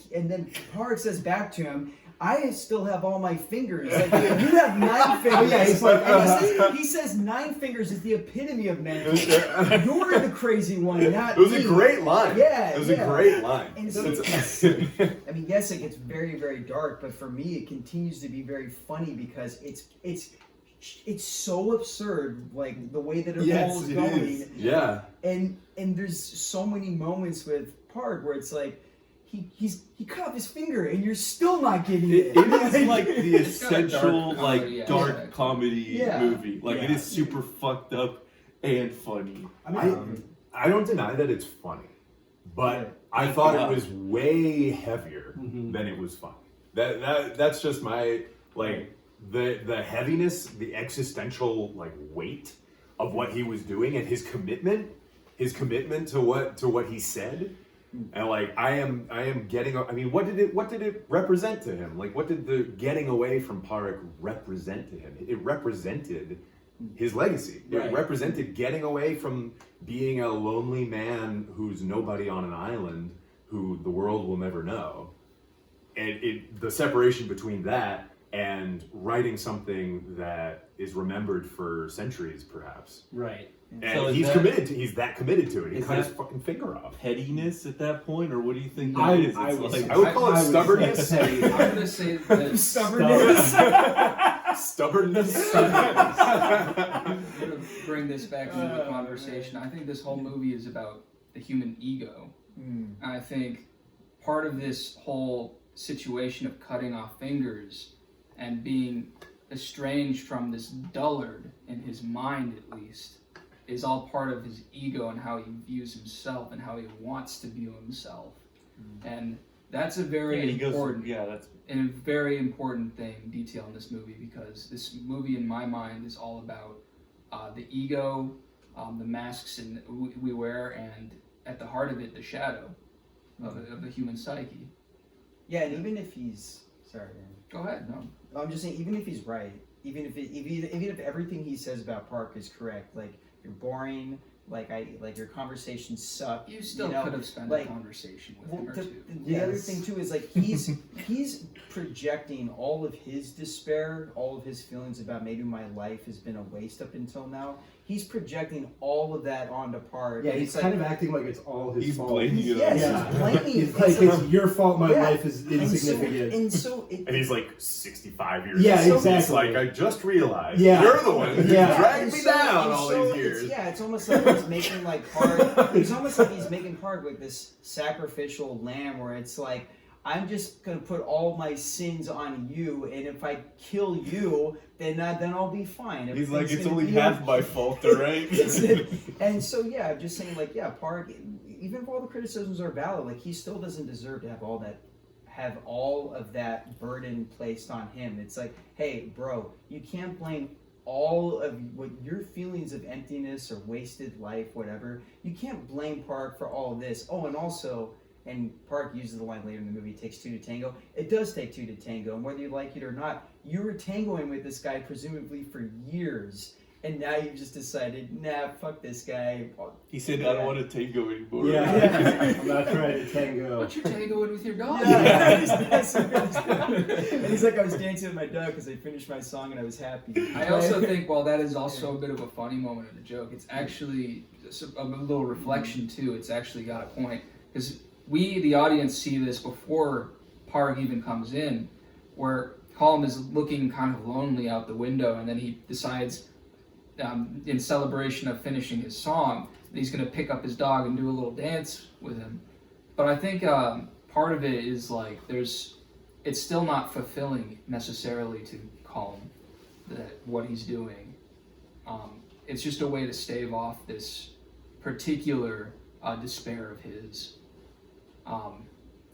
Park says back to him, I still have all my fingers. Like, you have 9 fingers. Yeah, he's like, And he says 9 fingers is the epitome of mental. You're the crazy one, not It was me. a great line. Yeah, It was yeah. a great line. And It's- I mean, yes, it gets very, very dark, but for me, it continues to be very funny because it's so absurd, like the way that it rolls it going. is. Yeah. And there's so many moments with Park where it's like he cut off his finger and you're still not getting It is like the It's got a essential dark comedy dark aspect. comedy Yeah. movie. Like it Yeah. is super fucked up and funny. I don't deny that it's funny, but I thought it was way heavier than it was funny. That's just my like the heaviness, the existential like weight of what he was doing and his commitment to what he said. And like I am getting. I mean, what did it represent to him? Like, what did the getting away from Park represent to him? It represented his legacy. Right. It represented getting away from being a lonely man who's nobody on an island, who the world will never know. And the separation between that and writing something that is remembered for centuries, perhaps. Right. And So is he's that- he's that committed to it. He Is cut his that- fucking finger off. Pettiness at that point, or what do you think I- that is? I It's was- like I would call it stubbornness. I'm gonna say that Stubbornness. Stubbornness. I'm gonna bring this back into the conversation. I think this whole movie is about the human ego. And I think part of this whole situation of cutting off fingers and being estranged from this dullard in his mind, at least, is all part of his ego and how he views himself and how he wants to view himself. And that's a very important that's and a very important detail in this movie, because this movie in my mind is all about the ego, the masks we wear, and at the heart of it, the shadow of the human psyche. Yeah, and even if he's sorry, man. Go ahead. No. I'm just saying, even if he's right, even if everything he says about Park is correct, like you're boring, like your conversations suck. You still know, could have spent like, a conversation with well, him or two. the other thing too is like he's projecting all of his despair, all of his feelings about maybe my life has been a waste up until now. He's projecting all of that onto Park. Yeah, and he's it's kind of acting like it's all his he's fault. blaming it on Yes, him. he's blaming. He's like, it's your fault. My life is insignificant. And he's like 65 years Yeah, old. exactly. It's like, I just realized Yeah. you're the one who Yeah. dragged And me so- down and all so these years. it's almost like he's making like Park. It's almost like he's making Park like this sacrificial lamb, where it's like, I'm just gonna put all my sins on you, and if I kill you, then I'll be fine. He's like, Everything's it's gonna only be half my fault, alright? And so yeah, I'm just saying, like, yeah, Park, even if all the criticisms are valid, like, he still doesn't deserve to have all of that burden placed on him. It's like, hey, bro, you can't blame all of what your feelings of emptiness or wasted life, whatever. You can't blame Park for all of this. Oh, and also, and Park uses the line later in the movie, it takes two to tango. It does take two to tango, and whether you like it or not, you were tangoing with this guy presumably for years, and now you've just decided, nah, fuck this guy. He said, I don't want to tango anymore. Yeah, I'm not trying to tango. But you're tangoing with your dog. And he's like, I was dancing with my dog because I finished my song and I was happy. I also think, while that is also a bit of a funny moment in the joke, it's actually a little reflection too. It's actually got a point, because we, the audience, see this before Park even comes in, where Colm is looking kind of lonely out the window, and then he decides, in celebration of finishing his song, that he's going to pick up his dog and do a little dance with him. But I think part of it is like it's still not fulfilling necessarily to Colm what he's doing. It's just a way to stave off this particular despair of his.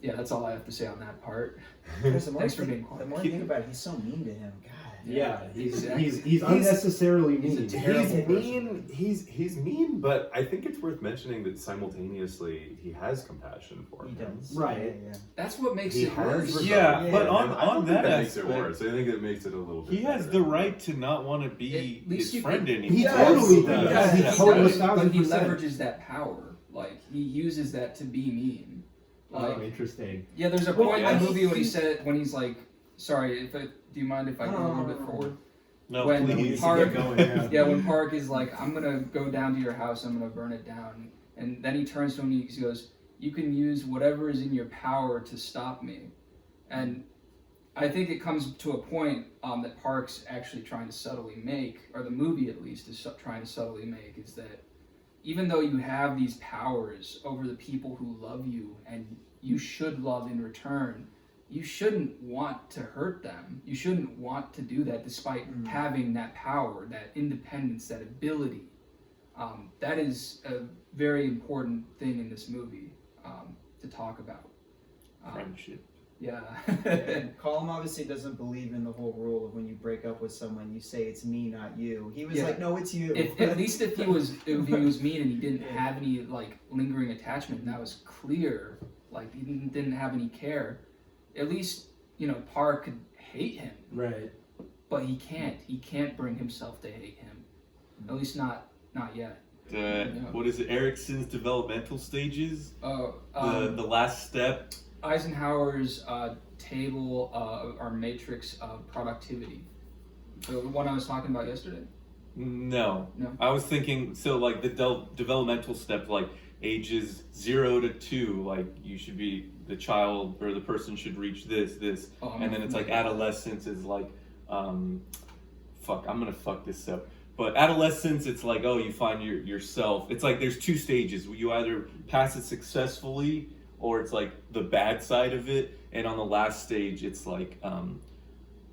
Yeah, that's all I have to say on that part. Because the more Thanks I for think- being quiet. The more I think about it, he's so mean to him. God. Yeah, Exactly. he's unnecessarily he's a mean. terrible He's person. mean. He's mean, but I think it's worth mentioning that simultaneously he has compassion for He him. does. Right. Yeah. That's what makes He it worse. has Yeah, regard. but on- And I don't on think that makes it aspect, worse. I think it makes it a little bit. He has better. the right to not want to be At least his you friend could- anymore. He Yeah, totally absolutely. does. Yeah, He he totally does. But he 1,000%. leverages that power. Like, he uses that to be mean. Like, Oh, interesting. yeah, there's a Well, point I in the mean, movie when he's like, sorry, do you mind if I go a little bit forward? No, when please. Park, Get going, yeah. yeah, when Park is like, I'm gonna go down to your house, I'm gonna burn it down, and then he turns to him and he goes, you can use whatever is in your power to stop me. And I think it comes to a point that Park's actually trying to subtly make, or the movie at least is trying to subtly make, is that even though you have these powers over the people who love you and you should love in return, you shouldn't want to hurt them. You shouldn't want to do that despite having that power, that independence, that ability. That is a very important thing in this movie to talk about. Friendship. Yeah. And Colm obviously doesn't believe in the whole rule of when you break up with someone, you say it's me, not you. He was like, no, it's you. At least if he was mean and he didn't have any like lingering attachment, that was clear. Like he didn't have any care. At least Park could hate him. Right. But he can't. He can't bring himself to hate him. At least not yet. What is it? Erickson's developmental stages. The last step. Eisenhower's table or matrix of productivity. The one I was talking about yesterday? No. No. I was thinking, so like the developmental step, like ages 0 to 2, like you should be, the child or the person should reach this. And then it's like adolescence is like, I'm gonna fuck this up. But adolescence, it's like, oh, you find yourself. It's like there's 2 stages. You either pass it successfully, or it's like the bad side of it. And on the last stage, it's like,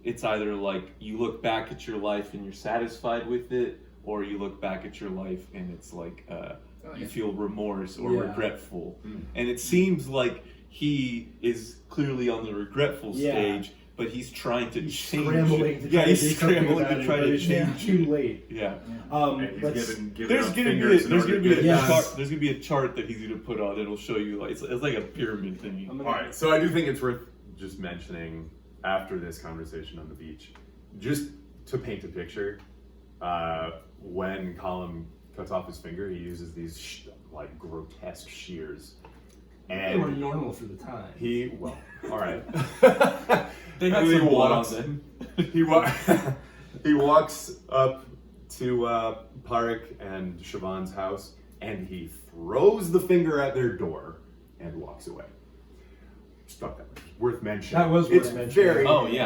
it's either like you look back at your life and you're satisfied with it, or you look back at your life and it's like you feel remorse or regretful. And it seems like he is clearly on the regretful stage, but he's trying to change it. He's scrambling to try to change too late. And he's there's gonna be a chart that he's gonna put on that'll show you, like it's like a pyramid thing. All right, so I do think it's worth just mentioning after this conversation on the beach, just to paint a picture. When Colm cuts off his finger, he uses these like grotesque shears, and they were normal for the time. All right. They had some blood on them. He walks up to Park and Siobhan's house, and he throws the finger at their door and walks away. Just thought that was worth mentioning. That was worth mentioning. It's very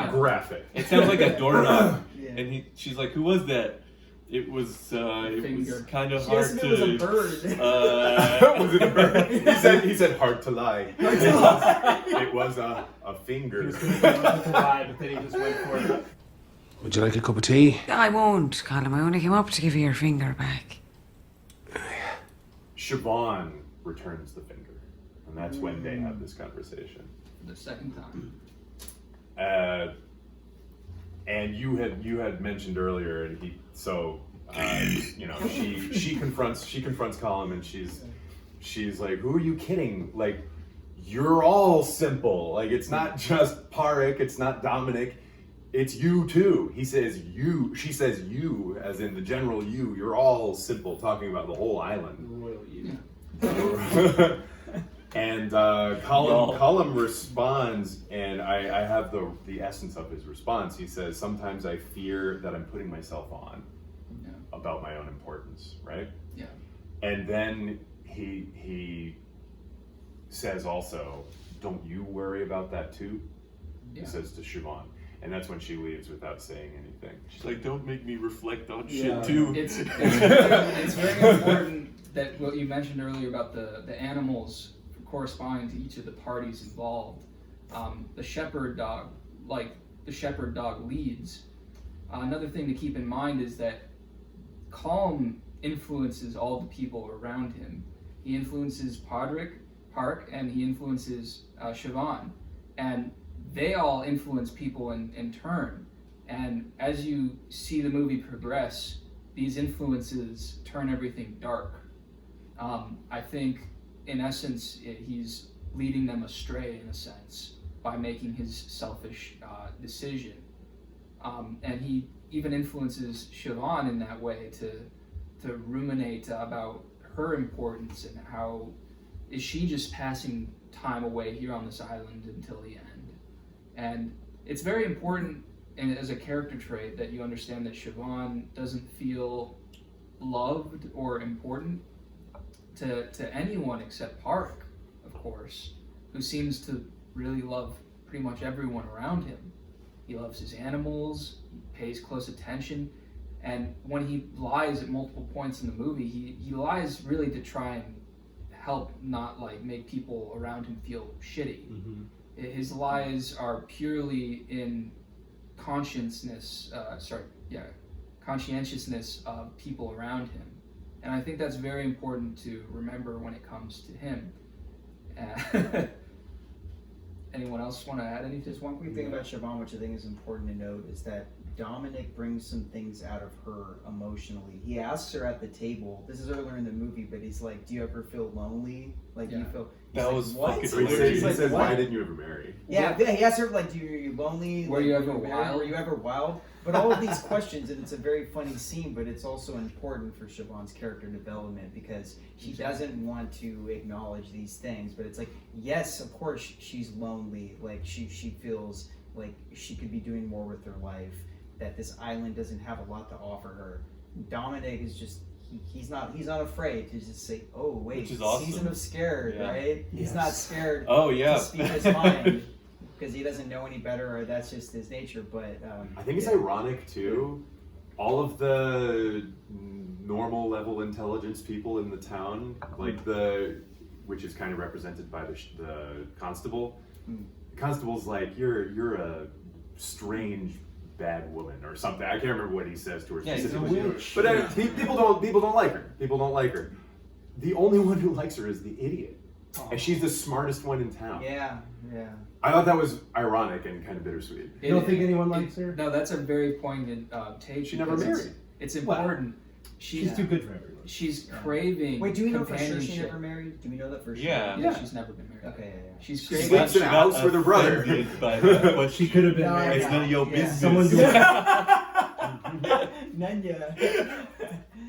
graphic. It sounds like a doorknock. And she's like, "Who was that?" It was kind of hard to. It was a bird. Was it a bird? He said hard to lie. It was a finger. He was going to lie, but then he just went for it. Would you like a cup of tea? I won't, Colm. I only came up to give you your finger back. Siobhan returns the finger, and that's when they have this conversation. For the second time. And you had mentioned earlier, and she confronts Colm, and she's like, "Who are you kidding? Like, you're all simple. Like, it's not just Park, it's not Dominic, it's you too." He says you. She says you, as in the general you. You're all simple, talking about the whole island. The royal you. And Colm responds, and I have the essence of his response. He says, "Sometimes I fear that I'm putting myself on about my own importance," right? Yeah. And then he says also, "Don't you worry about that too?" Yeah. He says to Siobhan. And that's when she leaves without saying anything. She's like, "Don't make me reflect on shit too." It's very important that what you mentioned earlier about the animals corresponding to each of the parties involved. The shepherd dog leads. Another thing to keep in mind is that Colm influences all the people around him. He influences Park, and he influences Siobhan. And they all influence people in turn. And as you see the movie progress, these influences turn everything dark. I think, in essence, he's leading them astray, in a sense, by making his selfish decision. And he even influences Siobhan in that way to ruminate about her importance and how is she just passing time away here on this island until the end. And it's very important as a character trait that you understand that Siobhan doesn't feel loved or important to anyone except Park, of course, who seems to really love pretty much everyone around him. He loves his animals, he pays close attention, And when he lies at multiple points in the movie, he lies really to try and help not like make people around him feel shitty. His lies are purely in conscientiousness of people around him. And I think that's very important to remember when it comes to him. Anyone else want to add anything? Just one quick thing about Siobhan, which I think is important to note, is that Dominic brings some things out of her emotionally. He asks her at the table, this is earlier in the movie, but he's like, do you ever feel lonely? Like, do you feel... That was fucking He hilarious. says, why didn't you ever marry? Yeah, he asks her, like, are you lonely? Were you ever wild? Were you ever wild? But all of these questions, and it's a very funny scene, but it's also important for Siobhan's character development because she doesn't want to acknowledge these things. But it's like, yes, of course, she's lonely. Like, she feels like she could be doing more with her life, that this island doesn't have a lot to offer her. Dominic is just... He's not afraid to just say, oh wait, Which is awesome. Season of Scared, right? He's not scared to speak his mind because he doesn't know any better, or that's just his nature. But I think it's ironic too. All of the normal level intelligence people in the town, like which is kind of represented by the constable. The constable's like, you're a strange bad woman or something. I can't remember what he says to her specifically. But people don't like her. People don't like her. The only one who likes her is the idiot. And she's the smartest one in town. Yeah. I thought that was ironic and kind of bittersweet. You don't think anyone likes her? No, that's a very poignant take. She never married. It's important. She's too good for everyone. She's craving. Wait, do we know for sure she companionship. never married? Do we know that for sure? Yeah, she's never been married. Okay, yeah. She's She craving. sleeps in a house with her brother. But She could have been married. It's none of your business. Someone do Nanya.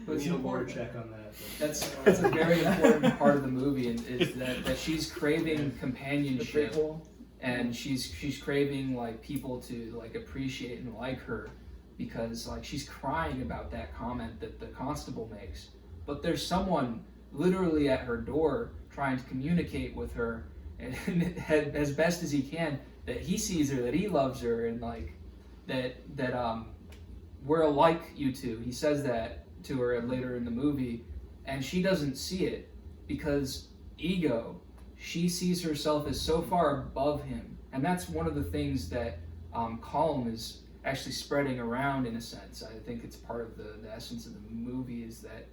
But it's a more important. check on that. That's a very important part of the movie, and is that she's craving companionship, and she's craving like people to like appreciate and like her, because like she's crying about that comment that the constable makes, but there's someone literally at her door trying to communicate with her, and as best as he can, that he sees her, that he loves her, and like that we're alike, you two. He says that to her later in the movie, and she doesn't see it because ego. She sees herself as so far above him, and that's one of the things that Colm is actually spreading around in a sense. I think it's part of the essence of the movie is that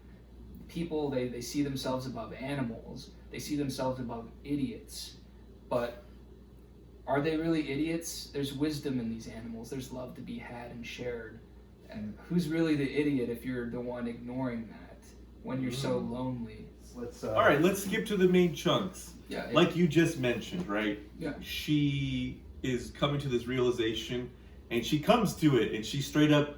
people, they see themselves above animals, they see themselves above idiots, but are they really idiots? There's wisdom in these animals, there's love to be had and shared. And who's really the idiot if you're the one ignoring that when you're so lonely? All right, let's skip to the main chunks. Yeah, like you just mentioned, right? Yeah. She is coming to this realization, and she comes to it, and she straight up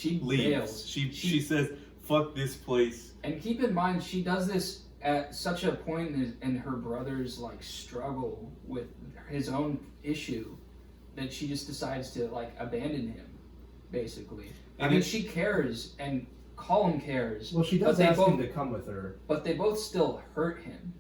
leaves. Bails. She says, "Fuck this place." And keep in mind, she does this at such a point in her brother's like struggle with his own issue that she just decides to like abandon him, basically. I mean, she cares, and Colm cares. Well, she does ask him to come with her. But they both still hurt him.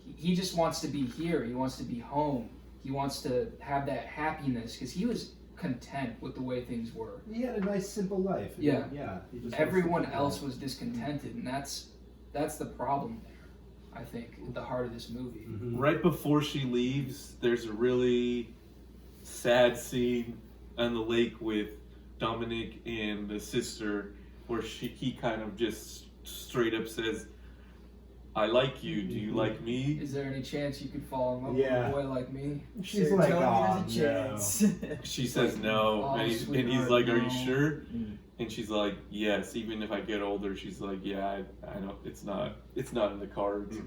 He just wants to be here. He wants to be home. He wants to have that happiness because he was content with the way things were. He had a nice, simple life. Yeah. He just Everyone else was discontented, and that's the problem there, I think, at the heart of this movie. Mm-hmm. Right before she leaves, there's a really sad scene on the lake with Dominic and the sister where he kind of just straight up says, "I like you. Do you like me?" Is there any chance you could fall in love with a boy like me? She's like, "Oh, no." She says no, "Oh, and he's sweetheart, like, "Are you no." sure?" And she's like, "Yes, even if I get older." She's like, "Yeah, I know it's not in the cards."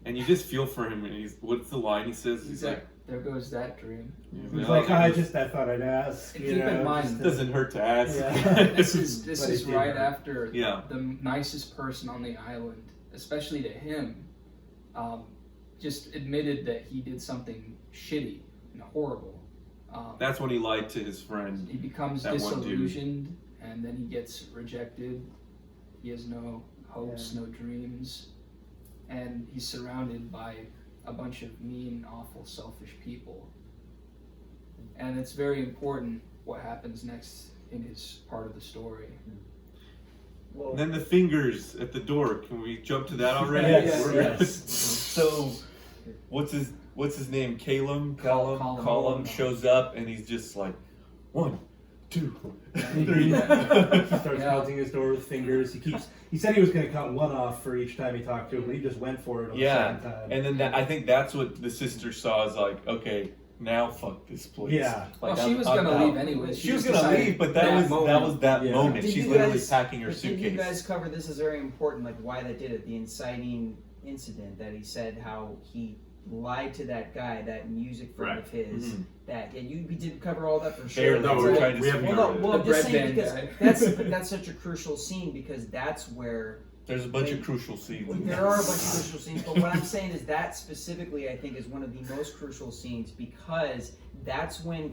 And you just feel for him, and what's the line he says? He's like, "There goes that dream." He's like, I thought I'd ask. Keep in mind, it doesn't hurt to ask. Yeah. This is right after Yeah. the nicest person on the island, especially to him, just admitted that he did something shitty and horrible. That's when he lied to his friend. He becomes that one dude. disillusioned, and then he gets rejected. He has no hopes, no dreams, and he's surrounded by a bunch of mean, awful, selfish people. And it's very important what happens next in his part of the story. Well, And then the fingers at the door. Can we jump to that already? Yes. So, what's his name? Callum Callum. shows up and he's just like, 1, 2, 3. He starts counting his door with fingers. He said he was going to count one off for each time he talked to him, but he just went for it on the second time. And then I think that's what the sister saw is like, okay, now fuck this place. Yeah. Like, Well, she was going to leave anyway. She was gonna leave, but that was that Yeah. moment. Did She's you literally guys- packing her but suitcase. Did you guys cover this? Is very important, like why they did it, the inciting incident that he said how he lied to that guy, that music friend of his. Mhm. We did cover all that for sure. Barely. No, We're we trying to haven't speed covered it. Well, The I'm just bread saying band because guy. that's such a crucial scene because that's where There's a bunch of crucial scenes. there are a bunch of crucial scenes. But what I'm saying is that specifically, I think, is one of the most crucial scenes because that's when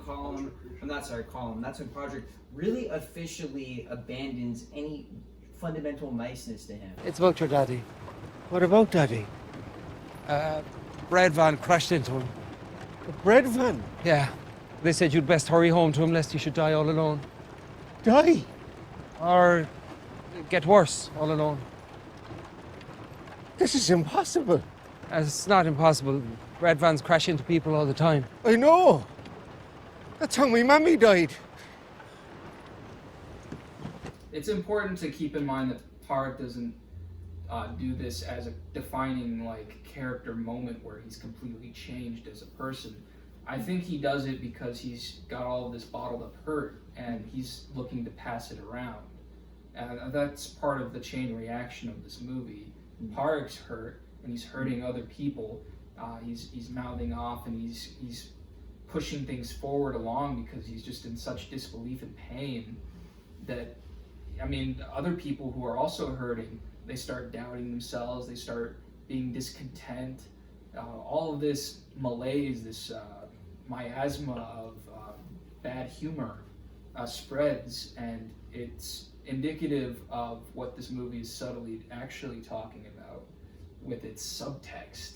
that's when Podrick really officially abandons any fundamental niceness to him. It's about your daddy. What about Daddy? Bread van crashed into him. A bread van? Yeah. They said you'd best hurry home to him lest he should die all alone. Die? Or get worse all alone. This is impossible. It's not impossible. Bread vans crash into people all the time. I know. That's how my mammy died. It's important to keep in mind that Park doesn't do this as a defining like character moment where he's completely changed as a person. I think he does it because he's got all of this bottled up hurt and he's looking to pass it around. And that's part of the chain reaction of this movie. Park's hurt and he's hurting other people. He's mouthing off and he's pushing things forward along because he's just in such disbelief and pain that, I mean, other people who are also hurting, they start doubting themselves, they start being discontent. All of this malaise, this miasma of bad humor spreads, and it's indicative of what this movie is subtly actually talking about with its subtext.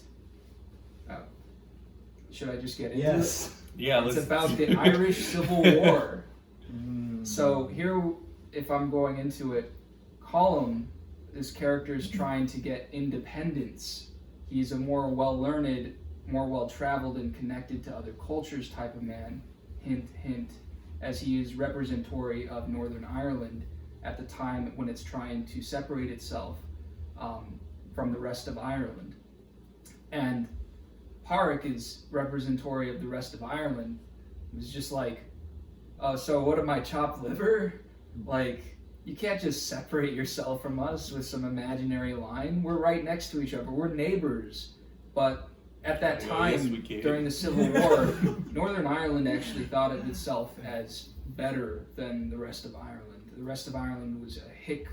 Should I just get into it? Yeah, It's about the Irish Civil War. So here, if I'm going into it, Colum, this character is trying to get independence. He's a more well-learned, more well-traveled and connected to other cultures type of man, hint, hint, as he is representatory of Northern Ireland at the time when it's trying to separate itself from the rest of Ireland. And Park is representatory of the rest of Ireland. It was just like, so what am I, chopped liver? Like, you can't just separate yourself from us with some imaginary line. We're right next to each other. We're neighbors. But at that time, during the Civil War, Northern Ireland actually thought of itself as better than the rest of Ireland. The rest of Ireland was a hick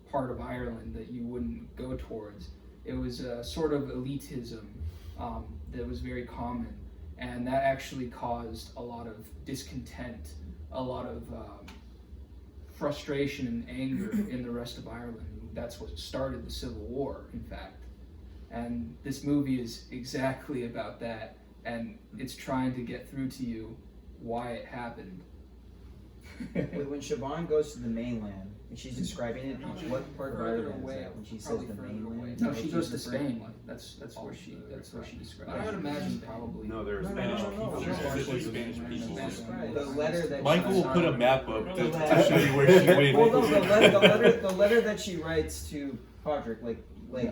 part of Ireland that you wouldn't go towards. It was a sort of elitism that was very common. And that actually caused a lot of discontent, a lot of frustration and anger in the rest of Ireland. That's what started the Civil War, in fact. And this movie is exactly about that, and it's trying to get through to you why it happened. When Siobhan goes to the mainland and she's describing it, what part of Ireland is that? When she says the mainland? No, she goes to Spain. That's where she describes. I would imagine probably. No, there's Spanish people. There's Spanish people. The letter that Michael she will put a map up to show you where she went. Well, no, the letter that she writes to Podrick, like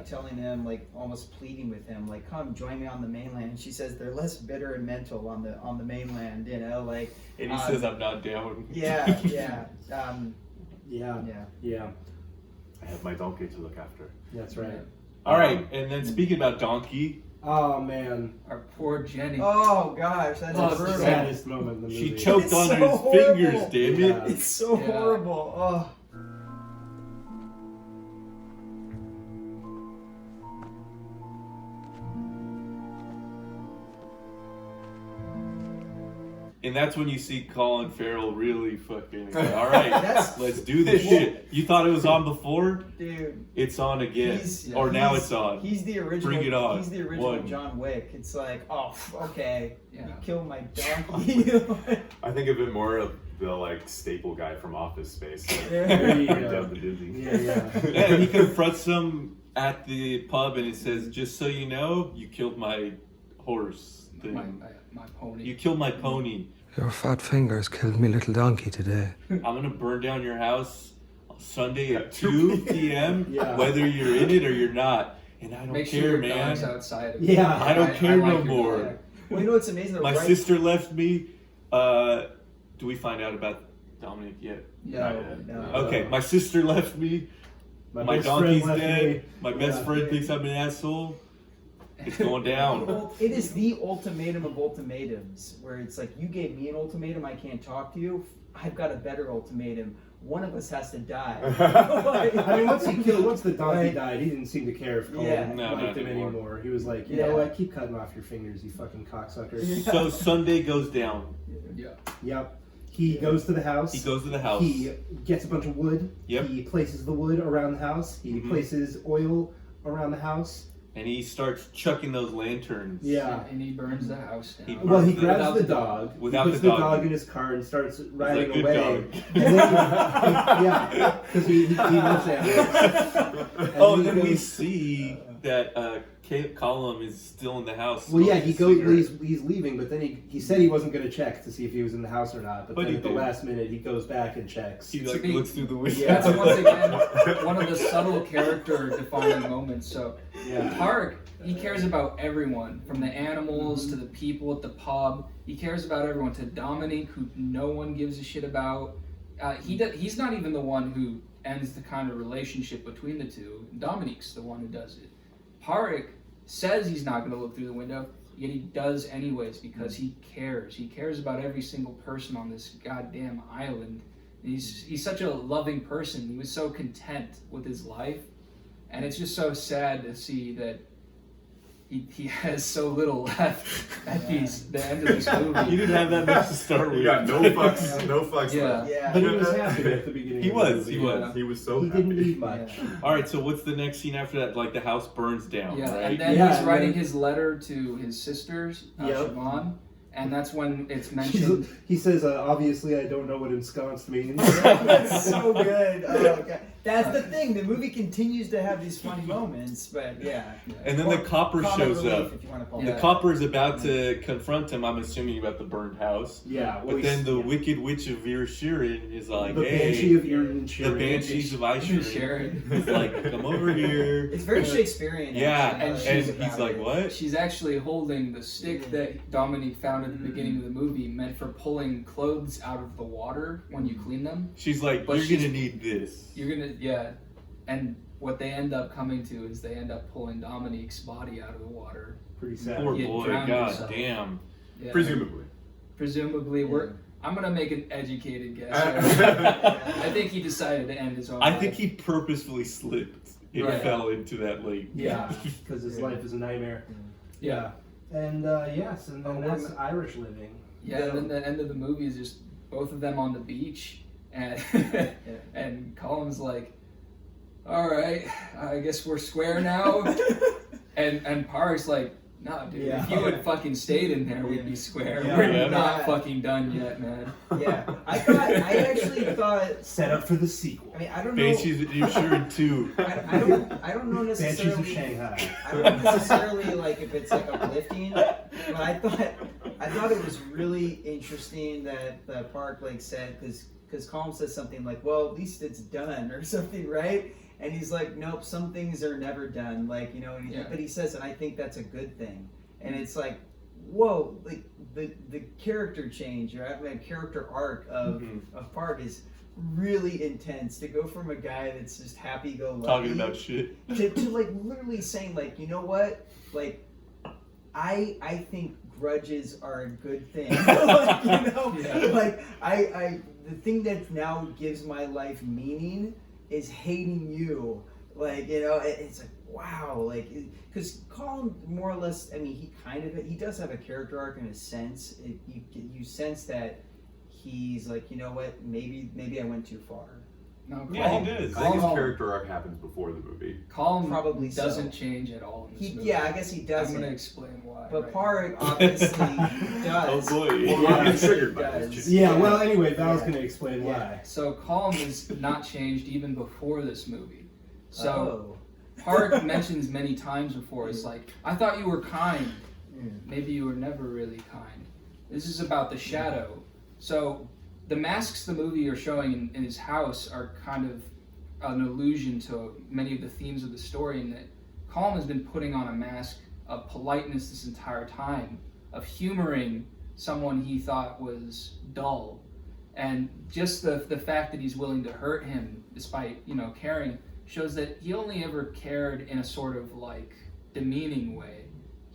telling him, like almost pleading with him, like, come join me on the mainland. And she says they're less bitter and mental on the mainland, you know, like. And he says, I'm not down. Yeah. Yeah. I have my donkey to look after. That's right. All right, and then speaking about donkey. Oh man. Our poor Jenny. Oh gosh, that's the brutal. saddest moment in the movie. She choked It's on so his horrible. fingers, damn it. Yeah. It's so horrible. Oh. And that's when you see Colin Farrell really fucking, all right, That's- let's do this shit. You thought it was on before? Dude. It's on again. Now Now it's on. He's the original. Bring it on. He's the original One. John Wick. It's like, oh, okay, Yeah. you killed my donkey. I think of it more of the like staple guy from Office Space. There you Right go. down the dizzy. Yeah, he confronts him at the pub and it says, "Just so you know, you killed my horse. My pony. You killed my pony. Your fat fingers killed me little donkey today. I'm gonna burn down your house on Sunday at 2 p.m. Yeah. whether you're in it or you're not. And I don't Make care, sure your man. dog's outside. Yeah. I don't care like no your more. dog. Well, you know what's amazing? My right- sister left me. Do we find out about Dominic yet? No. Okay, my sister left me. My best donkey's friend left dead. me. My best friend thinks I'm an asshole. It's going down. Well, it is the ultimatum of ultimatums, where it's like, you gave me an ultimatum, I can't talk to you. I've got a better ultimatum. One of us has to die. I mean, once the donkey Right. died, he didn't seem to care if Colin Yeah. No, liked not him anymore. anymore. He was like, you Yeah. know what? Keep cutting off your fingers, you fucking cocksucker. So Sunday goes down. Yeah. Yep. He goes to the house. He goes to the house. He gets a bunch of wood. Yep. He places the wood around the house. He Mhm. places oil around the house. And he starts chucking those lanterns. Yeah. And he burns the house down. He Well, he burns grabs without the the dog. dog. Without he puts the the dog. dog in his car and starts riding good away. dog. And then yeah, because he loves animals. Oh, and then we see that Column is still in the house. Well, yeah, he goes. cigarette. He's leaving, but then he said he wasn't going to check to see if he was in the house or not. But But then he at the did. last minute, he goes back and checks. He To be- looks through the window. That's once again one of the subtle character defining moments. So Yeah. Park, he cares about everyone, from the animals to the people at the pub. He cares about everyone. To Dominique, who no one gives a shit about. He's not even the one who ends the kind of relationship between the two. Dominique's the one who does it. Park says he's not going to look through the window, yet he does anyways because he cares. He cares about every single person on this goddamn island. He's such a loving person. He was so content with his life, and it's just so sad to see that he has so little left at the end of this movie. He didn't have that much to start with. You got no fucks Yeah. left. Yeah. But he was happy at the beginning. He of the was, movie. he was. He was so He happy. didn't need much. All right, so what's the next scene after that? Like the house burns down, Yeah, right? and then Yeah, he's and writing then- his letter to his sisters, Yep. Siobhan, and that's when it's mentioned. He says, "Obviously, I don't know what ensconced means." That's so good. Oh, God. That's the thing. The movie continues to have these funny moments, but yeah. And then Or the copper comic shows relief, up. if you want to call The it. copper is about to confront him, I'm assuming, about the burned house. Yeah, well, But then the yeah. Wicked Witch of Inisherin is like, The hey, Banshee of Inisherin. the Banshees of Inisherin Sharon. is like, come over here. It's very Shakespearean. Yeah, actually, and now that I and think he's about like, it. what? She's actually holding the stick that Dominique found at the beginning of the movie, meant for pulling clothes out of the water when you clean them. She's like, But you're she's- gonna need this. You're gonna, yeah. And what they end up coming to is they end up pulling Dominique's body out of the water. Pretty sad. Poor You boy, drowned god yourself. damn. Yeah. Presumably. Presumably, I'm gonna make an educated guess. I think he decided to end his own I life. think he purposefully slipped and Right. fell into that lake. Yeah, because his life is a nightmare. Yeah. And yes, and then that's Irish living. Yeah, and then the end of the movie is just both of them on the beach, and and Colum's like, "All right, I guess we're square now," and Park's like, "No, dude, if you had fucking stayed in there, we'd be square. Yeah. We're Yeah. not fucking done yet, man." Yeah, I actually thought. Set up for the sequel. I mean, I don't know. Banshees of Inisherin 2. I don't know Banshees necessarily. of Shanghai. I don't know necessarily like if it's like uplifting, but I thought it was really interesting that the Park like said because Colm says something like, "Well, at least it's done" or something, right? And he's like, "Nope, some things are never done." Like, you know, and Yeah. but he says, and I think that's a good thing. And it's like, whoa, like the character change, right? The character arc of Park is really intense. To go from a guy that's just happy-go-lucky Talking about shit. to like literally saying like, you know what, like I think grudges are a good thing. Like, you know, Yeah. like I the thing that now gives my life meaning is hating you. Like, you know, it's like, wow, like, because Colin more or less, I mean, he does have a character arc in a sense. You sense that he's like, you know what, maybe I went too far. No, Yeah, he does. I think his Colm- character arc happens before the movie. Colm Probably so. doesn't change at all in this movie. Yeah, I guess he I'm doesn't. going to explain why. But right Park obviously does. Oh boy. Well, Yeah, I'm getting triggered by does. this. Yeah, well, anyway, Val's Yeah. going to explain Yeah. why. So Colm is not changed even before this movie. So Oh. Park mentions many times before, it's like, I thought you were kind. Maybe you were never really kind. This is about the shadow. So the masks the movie are showing in his house are kind of an allusion to many of the themes of the story, in that Colm has been putting on a mask of politeness this entire time, of humoring someone he thought was dull. And just the fact that he's willing to hurt him despite, caring, shows that he only ever cared in a sort of like demeaning way.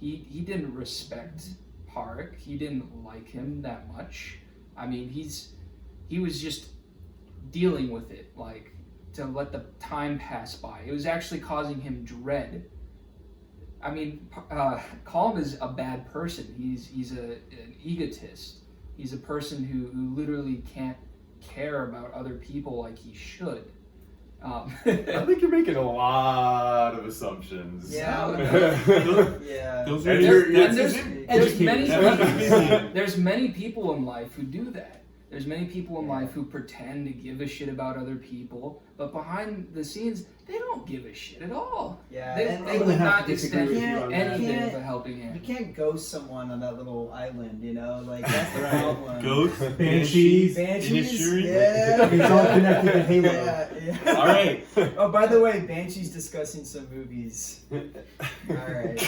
He didn't respect Park. He didn't like him that much. I mean, he was just dealing with it, like, to let the time pass by. It was actually causing him dread. I mean, Colm is a bad person. He's an egotist. He's a person who literally can't care about other people like he should. I think you're making a lot of assumptions. Yeah. Yeah. Those And are there's many people in life who do that. There's many people in life who pretend to give a shit about other people, but behind the scenes, they don't give a shit at all. Yeah, They and would gonna have not to disagree extend with you on that. any bit of Yeah. a helping You hand. can't ghost someone on that little island, like that's the problem. Ghosts, Banshees, Banshees, Inisherin. yeah. It's all connected to Halo. Yeah. All right. Oh, by the way, Banshee's discussing some movies. All right.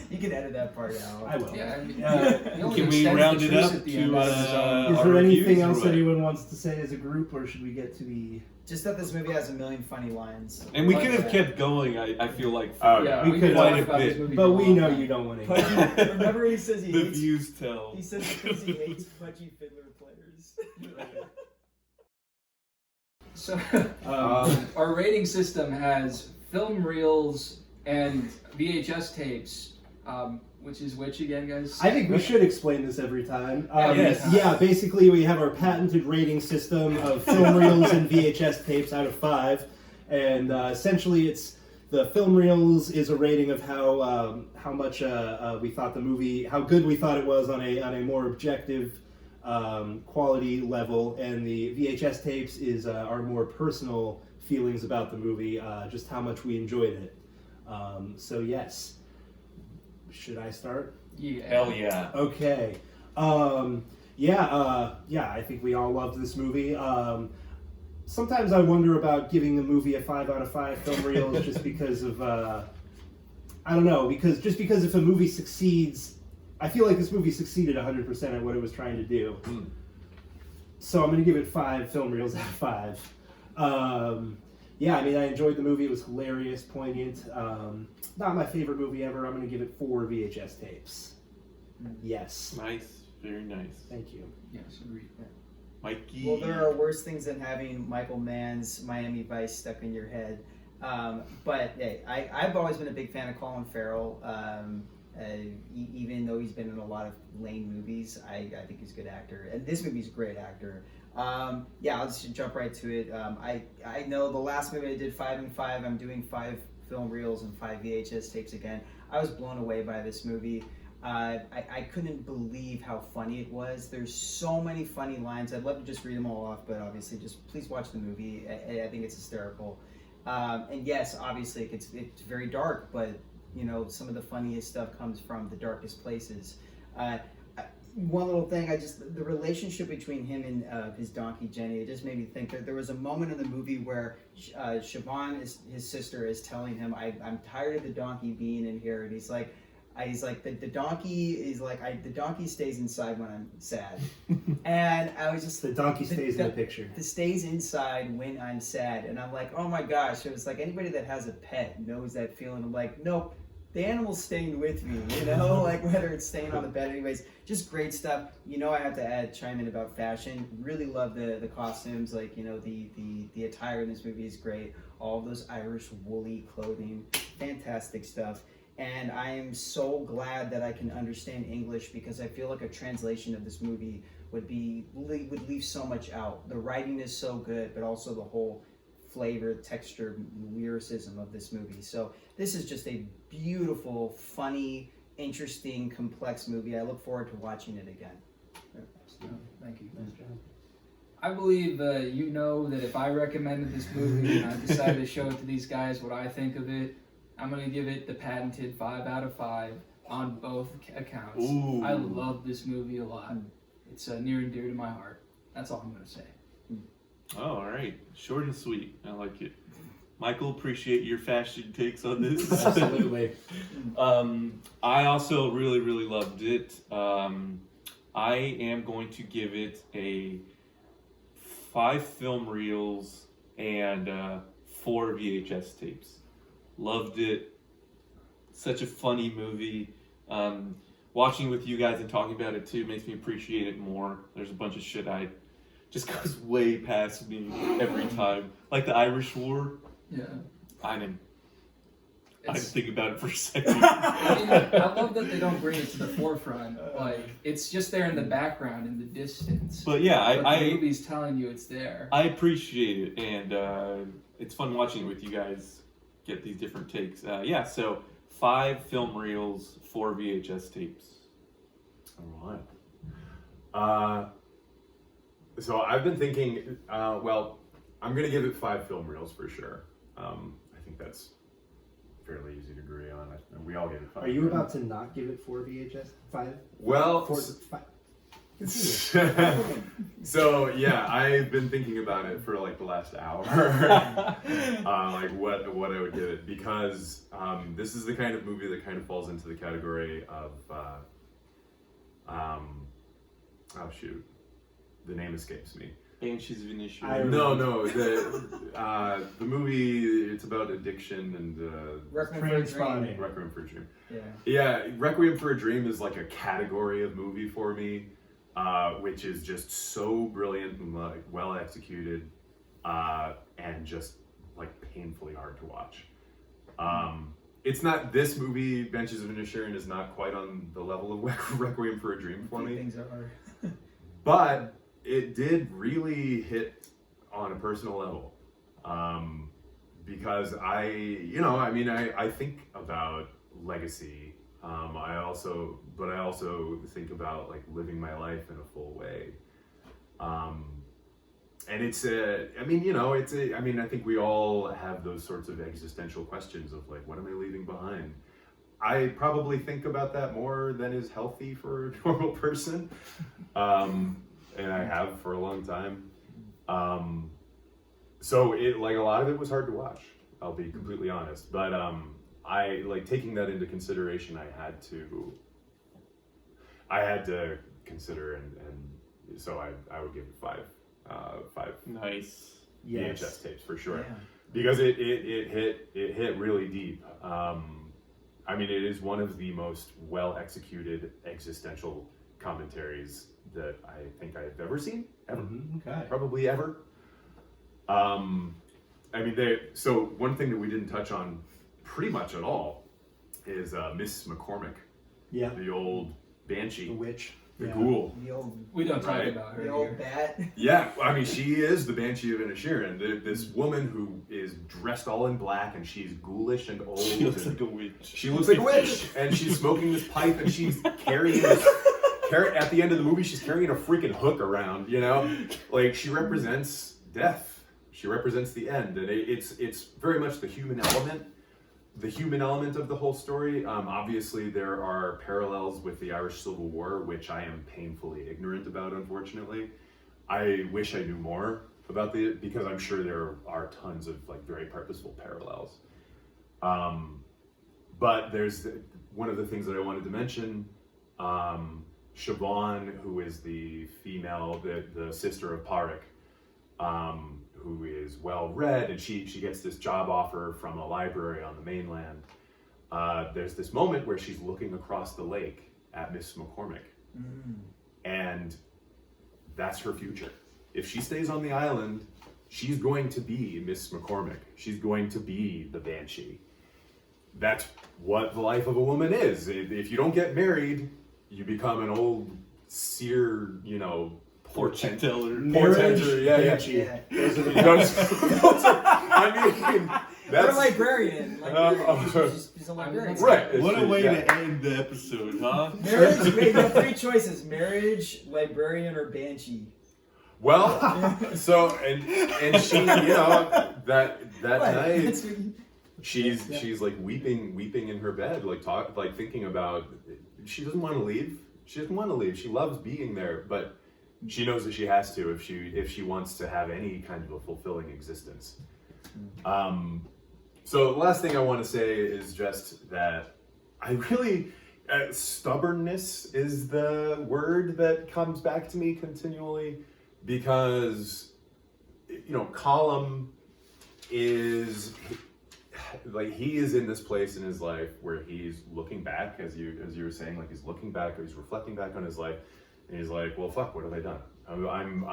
You can edit that part out. I will. Yeah, I mean, Uh, he only Can we extends round the it truth up at the to, end of his Is our there anything reviews, or else what? anyone wants to say as a group, or should we get to the... Just that this movie has a million funny lines. And we could have Yeah. kept going, I feel like. Oh, Yeah, We we could could quite talk a about this bit. movie But for a we long know time. you don't want to. Pudgy, remember he says he The hates. views tell. He says because he hates pudgy fiddler players. So, our rating system has film reels and VHS tapes, which is which again, guys? I think we should explain this every time. Yes. Yeah, basically we have our patented rating system of film reels and VHS tapes out of 5, and essentially it's the film reels is a rating of how much we thought the movie, how good we thought it was on a more objective quality level, and the VHS tapes is our more personal feelings about the movie, just how much we enjoyed it. So yes. Should I start? Yeah. Hell yeah. Okay. I think we all loved this movie. Sometimes I wonder about giving the movie a 5 out of 5 film reels just because of, I don't know, because if a movie succeeds, I feel like this movie succeeded 100% at what it was trying to do. So I'm going to give it 5 film reels out of 5. Yeah, I mean, I enjoyed the movie. It was hilarious, poignant. Not my favorite movie ever. I'm going to give it 4 VHS tapes. Yes. Nice. Very nice. Thank you. Yes, agreed. Mikey. Well, there are worse things than having Michael Mann's Miami Vice stuck in your head. But hey, I've always been a big fan of Colin Farrell. Even though he's been in a lot of lame movies, I think he's a good actor. And this movie's a great actor. I'll just jump right to it. I know the last movie I did 5 and 5. I'm doing 5 film reels and 5 VHS tapes again. I was blown away by this movie. I couldn't believe how funny it was. There's so many funny lines. I'd love to just read them all off, but obviously just please watch the movie. I think it's hysterical. And yes, obviously it's very dark, but some of the funniest stuff comes from the darkest places. One little thing, the relationship between him and his donkey Jenny, it just made me think that there was a moment in the movie where Siobhan, his sister, is telling him, I'm tired of the donkey being in here, and he's like, the donkey is like, the donkey stays inside when I'm sad. And I was just... The donkey stays in the picture. It stays inside when I'm sad. And I'm like, oh my gosh. It was like anybody that has a pet knows that feeling. I'm like, nope, the animal's staying with me, like whether it's staying on the bed. Anyways, just great stuff. I have to chime in about fashion. Really love the costumes. Like, the attire in this movie is great. All of those Irish woolly clothing, fantastic stuff. And I am so glad that I can understand English, because I feel like a translation of this movie would leave so much out. The writing is so good, but also the whole flavor, texture, lyricism of this movie. So this is just a beautiful, funny, interesting, complex movie. I look forward to watching it again. Thank you. Nice job. I believe you know that if I recommended this movie and I decided to show it to these guys what I think of it, I'm going to give it the patented 5 out of 5 on both accounts. Ooh. I love this movie a lot. It's near and dear to my heart. That's all I'm going to say. Oh, all right. Short and sweet. I like it. Michael, appreciate your fashion takes on this. Absolutely. I also really, really loved it. I am going to give it a 5 film reels and 4 VHS tapes. Loved it. Such a funny movie. Watching with you guys and talking about it too makes me appreciate it more. There's a bunch of shit I just goes way past me every time. Like the Irish War. Yeah. I didn't think about it for a second. I mean, I love that they don't bring it to the forefront. Like, it's just there in the background, in the distance. But yeah, the movie's telling you it's there. I appreciate it, and it's fun watching it with you guys get these different takes. So 5 film reels, 4 VHS tapes. All right. So I've been thinking, well, I'm going to give it 5 film reels for sure. I think that's fairly easy to agree on. We all give it 5. Are you about to not give it 4 VHS? 5? Well, 4, 5. Continue. So yeah, I've been thinking about it for like the last hour, like what I would give it, because this is the kind of movie that kind of falls into the category of oh shoot, the name escapes me. Banshees of Inisherin. No, the movie, it's about addiction and Requiem for a Dream. Requiem for a Dream. Yeah, Requiem for a Dream is like a category of movie for me, which is just so brilliant and like well executed, and just like painfully hard to watch. It's not, this movie, Banshees of Inisherin, is not quite on the level of Requiem for a Dream for me. Things are But it did really hit on a personal level, because I think about legacy. I also think about like living my life in a full way. And I think we all have those sorts of existential questions of like, what am I leaving behind? I probably think about that more than is healthy for a normal person. And I have for a long time. So it, like, a lot of it was hard to watch, I'll be completely honest. But I, like, taking that into consideration, I had to consider, and so I would give it 5 Nice. VHS tapes for sure. Yeah. Because it hit really deep. It is one of the most well executed existential commentaries that I think I've ever seen, ever. Okay. Probably ever. So one thing that we didn't touch on pretty much at all is Miss McCormick. Yeah. The old banshee. The witch. The ghoul. the old, We don't talk Right. about her the old here. bat. Yeah, she is the Banshee of Inisherin. This woman who is dressed all in black, and she's ghoulish and old. She looks and like a witch. She looks like a witch, and she's smoking this pipe, and she's carrying this. At the end of the movie, she's carrying a freaking hook around. Like, she represents death. She represents the end, and it's very much the human element. The human element of the whole story. Obviously, there are parallels with the Irish Civil War, which I am painfully ignorant about, unfortunately. I wish I knew more about because I'm sure there are tons of like very purposeful parallels. But there's one of the things that I wanted to mention. Siobhan, who is the female, the sister of Pádraig, who is well read, and she gets this job offer from a library on the mainland. There's this moment where she's looking across the lake at Miss McCormick, and that's her future. If she stays on the island, she's going to be Miss McCormick. She's going to be the Banshee. That's what the life of a woman is. If you don't get married, you become an old sear, Fortune teller. Portenter, yeah. I mean, They're that's a librarian. He's a librarian. right. What a way to end the episode, huh? Marriage. Wait, you have 3 choices: marriage, librarian, or banshee. Well, so and she, that night, she's like weeping in her bed, like thinking about. She doesn't want to leave. She doesn't want to leave. She loves being there, but she knows that she has to if she wants to have any kind of a fulfilling existence. So the last thing I want to say is just that I really stubbornness is the word that comes back to me continually, because Colum is like, he is in this place in his life where he's looking back, as you were saying, like he's looking back, or he's reflecting back on his life, and he's like, well, fuck, what have I done? I'm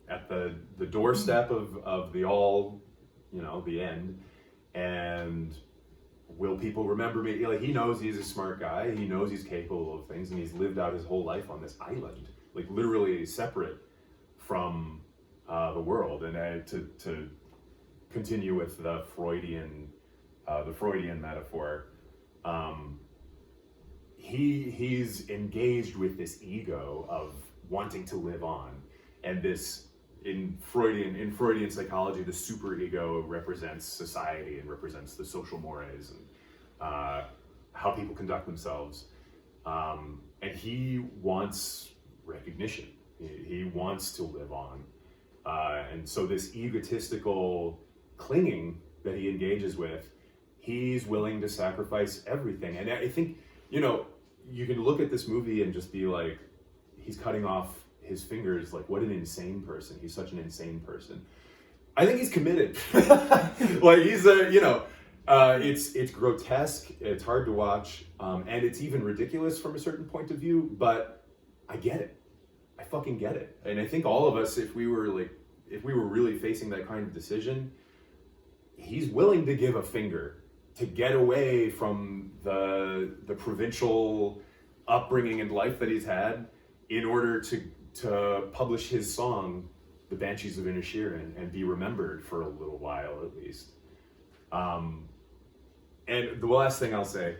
at the doorstep of the the end, and will people remember me? Like, he knows he's a smart guy, he knows he's capable of things, and he's lived out his whole life on this island, like literally separate from the world. And to continue with the Freudian metaphor, he's engaged with this ego of wanting to live on, and this in Freudian psychology, the superego represents society and represents the social mores and how people conduct themselves, and he wants recognition. He wants to live on, and so this egotistical clinging that he engages with, he's willing to sacrifice everything. And I think, you can look at this movie and just be like, he's cutting off his fingers, like, what an insane person. He's such an insane person. I think he's committed. Like, he's it's grotesque, it's hard to watch, and it's even ridiculous from a certain point of view, but I get it. I fucking get it. And I think all of us, if we were really facing that kind of decision, he's willing to give a finger to get away from the provincial upbringing and life that he's had, in order to publish his song, The Banshees of Inisherin, and be remembered for a little while at least. And the last thing I'll say,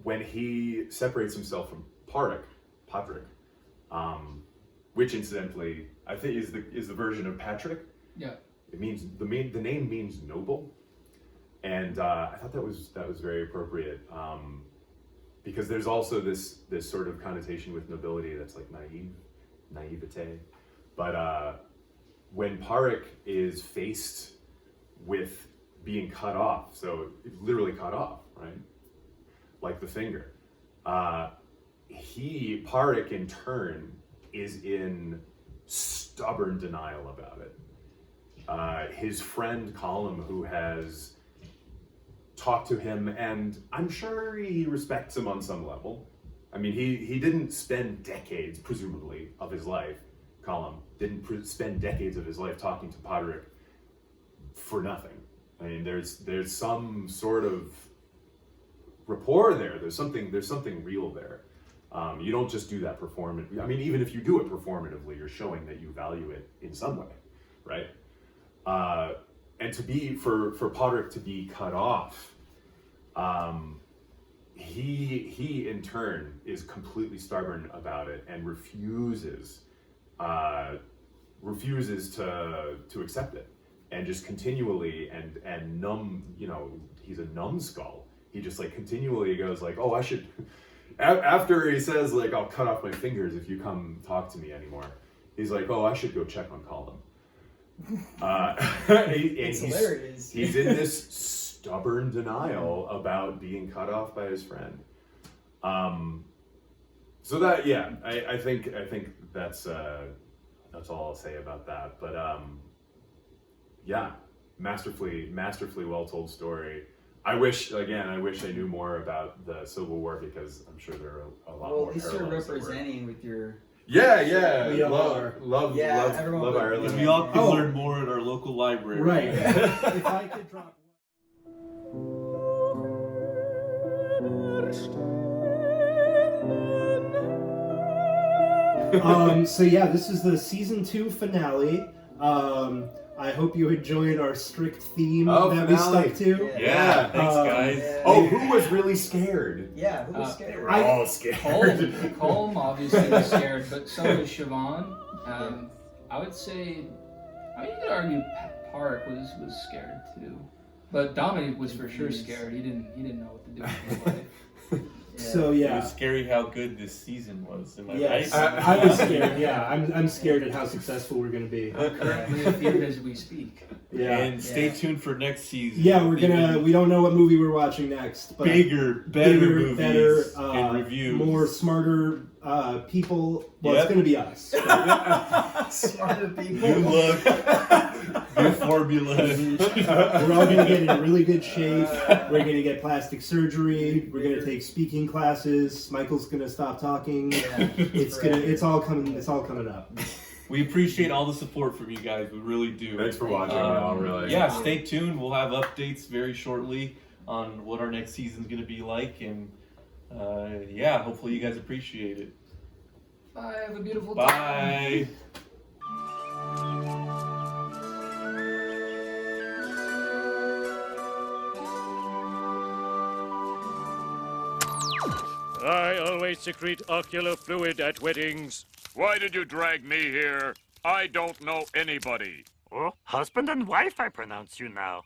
when he separates himself from Patrick, which incidentally I think is the version of Patrick. Yeah. It means the name means noble, and I thought that was very appropriate, because there's also this sort of connotation with nobility that's like naivete. But when Parik is faced with being cut off, so literally cut off, right? Like the finger. Parik in turn is in stubborn denial about it. His friend Colum, who has talked to him, and I'm sure he respects him on some level. I mean, he didn't spend decades, presumably, of his life, Colum, didn't spend decades of his life talking to Patrick for nothing. I mean, there's some sort of rapport there. There's something real there. You don't just do that performatively. I mean, even if you do it performatively, you're showing that you value it in some way, right? And for Patrick to be cut off, he in turn is completely stubborn about it and refuses to accept it, and just continually and numb. He's a numbskull. He just like continually goes like, oh, I should. After he says like, I'll cut off my fingers if you come talk to me anymore, he's like, oh, I should go check on Colum. It's hilarious. He's in this stubborn denial about being cut off by his friend. So that, yeah, I think that's all I'll say about that. But yeah, masterfully well told story. I wish I knew more about the Civil War, because I'm sure there are a lot more. Well, at least you're representing with your. Yeah. We love Ireland. We all can learn more at our local library. Right. If I could drop So yeah, this is the season 2 finale. I hope you enjoyed our strict theme that finale. we stuck to. Yeah, thanks guys. Yeah. Oh, who was really scared? Yeah, who was scared? They were all scared. Colm obviously was scared, but so was Siobhan. I would say, I mean, you could argue Park was scared too, but Dominic was for sure scared. He didn't know what to do with his life. So It yeah, was scary how good this season was. Am I yes, right? I was scared. Yeah, I'm scared at how successful we're gonna be. Currently in theaters as we speak. Yeah, And stay tuned for next season. yeah, we don't know what movie we're watching next, but bigger, better movies better, and reviews. more smarter people. Well, Yep. it's gonna be us. Smarter people. New look, new formula. We're all gonna get in really good shape. We're gonna get plastic surgery. We're gonna take speaking classes. Michael's gonna stop talking. It's all coming up. We appreciate all the support from you guys. We really do. Thanks for watching, y'all. Really. Yeah, stay tuned. We'll have updates very shortly on what our next season's going to be like, and yeah, hopefully you guys appreciate it. Bye. Have a beautiful time. Bye. I always secrete ocular fluid at weddings. Why did you drag me here? I don't know anybody. Oh, husband and wife, I pronounce you now.